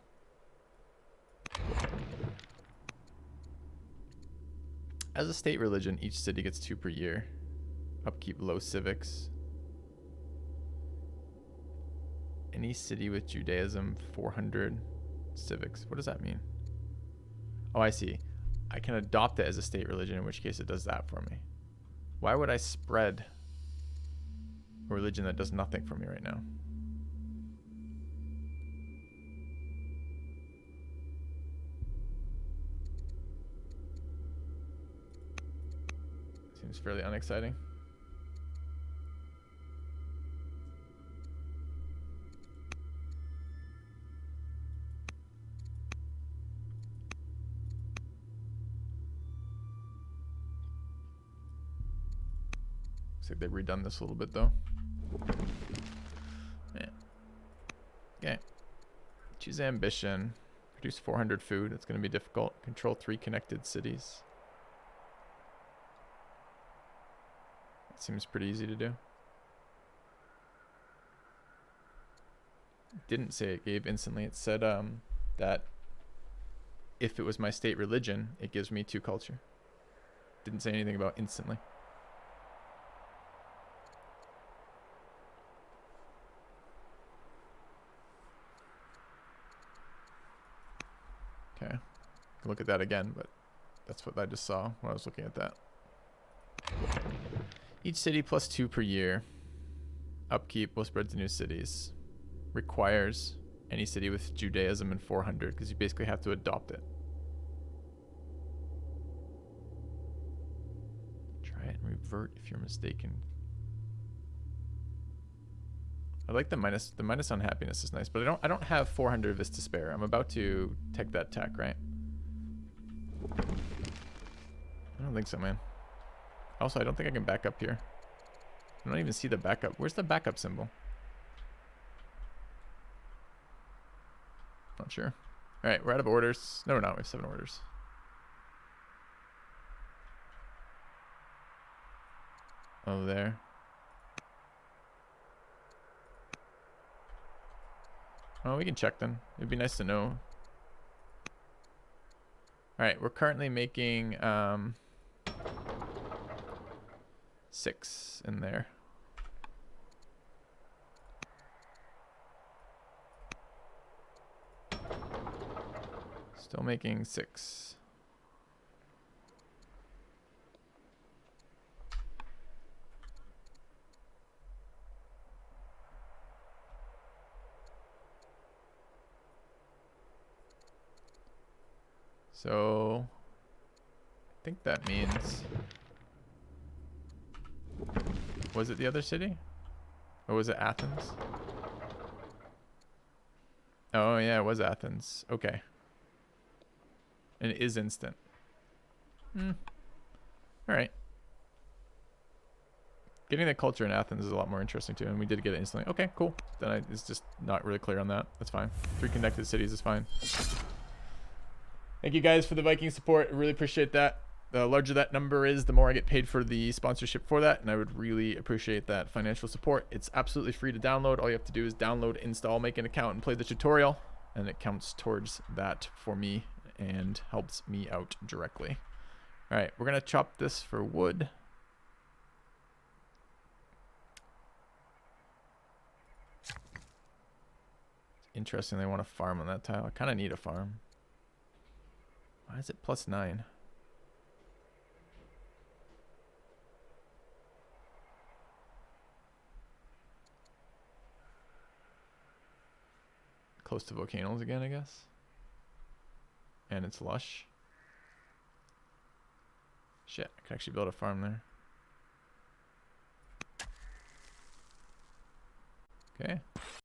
As a state religion, each city gets 2 per year. Upkeep low civics. Any city with Judaism, 400 civics. What does that mean? Oh, I see. I can adopt it as a state religion, in which case it does that for me. Why would I spread a religion that does nothing for me right now? Seems fairly unexciting. Looks like they've redone this a little bit though. Yeah. Okay. Choose ambition. Produce 400 food. It's going to be difficult. Control 3 connected cities. That seems pretty easy to do. It didn't say it gave instantly. It said that if it was my state religion, it gives me 2 culture. Didn't say anything about instantly. Okay, can look at that again, but that's what I just saw when I was looking at that. Each city plus 2 per year. Upkeep will spread to new cities. Requires any city with Judaism and 400, because you basically have to adopt it. Try it and revert if you're mistaken. I like the minus on happiness is nice, but I don't have 400 of this to spare. I'm about to take that tech, right? I don't think so, man. Also, I don't think I can back up here. I don't even see the backup. Where's the backup symbol? Not sure. All right, we're out of orders. No, we're not. We have 7 orders. Oh, there. Oh, we can check then. It'd be nice to know. All right, we're currently making 6 in there. Still making 6. So I think that means, was it the other city? Or was it Athens? Oh yeah, it was Athens. Okay. And it is instant. All right. Getting the culture in Athens is a lot more interesting too, and we did get it instantly. Okay, cool. Then it's just not really clear on that. That's fine. 3 connected cities is fine. Thank you guys for the Viking support. I really appreciate that. The larger that number is, the more I get paid for the sponsorship for that, and I would really appreciate that financial support. It's absolutely free to download. All you have to do is download, install, make an account, and play the tutorial, and it counts towards that for me and helps me out directly. All right, we're gonna chop this for wood. Interesting, they want to farm on that tile. I kind of need a farm. Why is it +9? Close to volcanoes again, I guess. And it's lush. Shit, I could actually build a farm there. Okay.